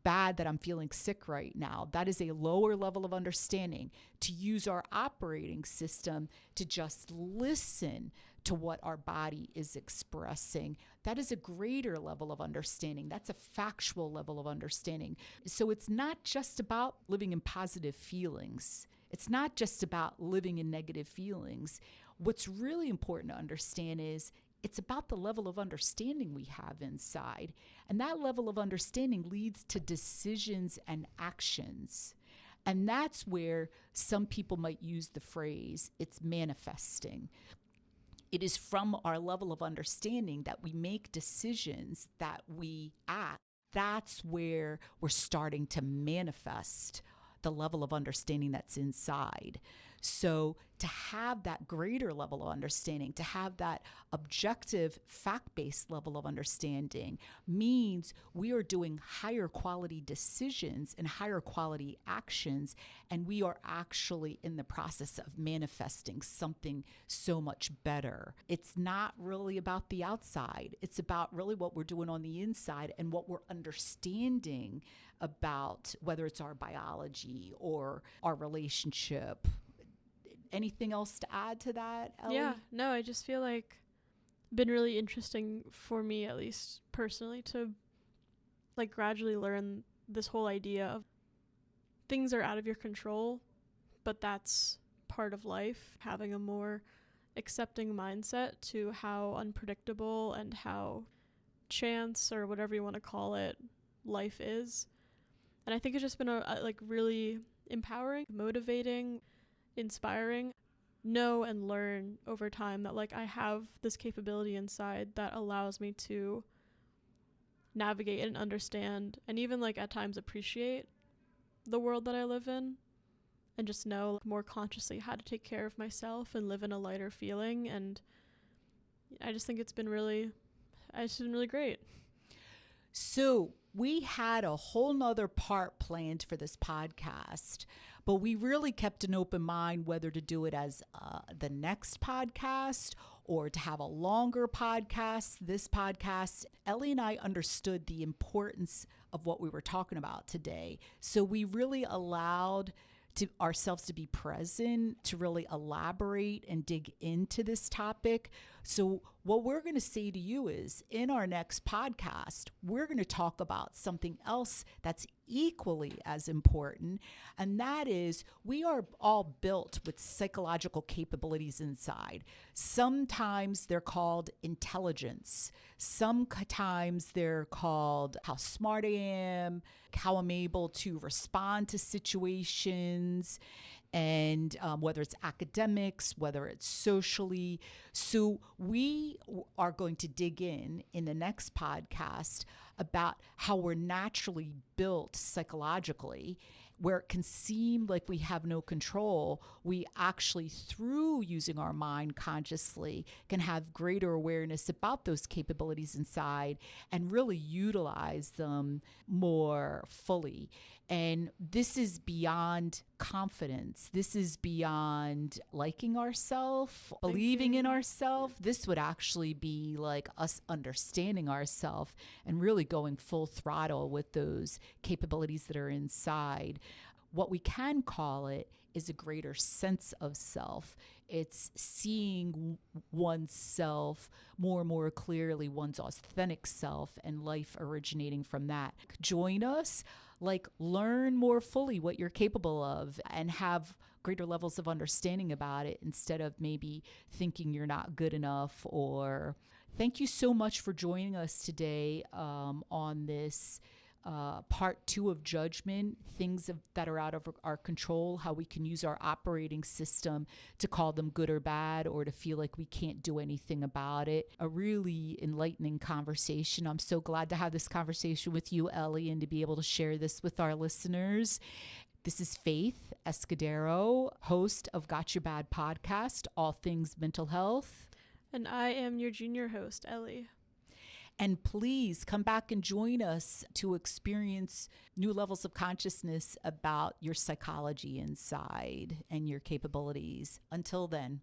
bad that I'm feeling sick right now, that is a lower level of understanding. To use our operating system to just listen to what our body is expressing, that is a greater level of understanding. That's a factual level of understanding. So it's not just about living in positive feelings. It's not just about living in negative feelings. What's really important to understand is it's about the level of understanding we have inside. And that level of understanding leads to decisions and actions. And that's where some people might use the phrase, it's manifesting. It is from our level of understanding that we make decisions, that we act. That's where we're starting to manifest the level of understanding that's inside. So to have that greater level of understanding, to have that objective, fact-based level of understanding means we are doing higher quality decisions and higher quality actions, and we are actually in the process of manifesting something so much better. It's not really about the outside. It's about really what we're doing on the inside and what we're understanding about, whether it's our biology or our relationship. Anything else to add to that, Ellie? Yeah, no, I just feel like been really interesting for me, at least personally, to like gradually learn this whole idea of things are out of your control, but that's part of life. Having a more accepting mindset to how unpredictable and how chance, or whatever you want to call it, life is. And I think it's just been a like really empowering, motivating, inspiring. Know and learn over time that like I have this capability inside that allows me to navigate and understand, and even like at times appreciate the world that I live in, and just know more consciously how to take care of myself and live in a lighter feeling. And I just think it's been really great. So we had a whole nother part planned for this podcast, but we really kept an open mind whether to do it as the next podcast or to have a longer podcast. This podcast, Ellie and I understood the importance of what we were talking about today. So we really allowed to ourselves to be present, to really elaborate and dig into this topic. So what we're going to say to you is, in our next podcast, we're going to talk about something else that's equally as important. And that is, we are all built with psychological capabilities inside. Sometimes they're called intelligence. Sometimes they're called how smart I am, how I'm able to respond to situations, and whether it's academics, whether it's socially. So we are going to dig in the next podcast about how we're naturally built psychologically, where it can seem like we have no control. We actually, through using our mind consciously, can have greater awareness about those capabilities inside and really utilize them more fully. And this is beyond confidence. This is beyond liking ourselves, believing in ourselves. This would actually be like us understanding ourselves and really going full throttle with those capabilities that are inside. What we can call it is a greater sense of self. It's seeing oneself more and more clearly, one's authentic self, and life originating from that. Join us, learn more fully what you're capable of and have greater levels of understanding about it, instead of maybe thinking you're not good enough. Or thank you so much for joining us today on this part 2 of Judgment, things that are out of our control, how we can use our operating system to call them good or bad, or to feel like we can't do anything about it. A really enlightening conversation. I'm so glad to have this conversation with you, Ellie, and to be able to share this with our listeners. This is Faith Escudero, host of Got Your Bad podcast, all things mental health. And I am your junior host, Ellie. And please come back and join us to experience new levels of consciousness about your psychology inside and your capabilities. Until then.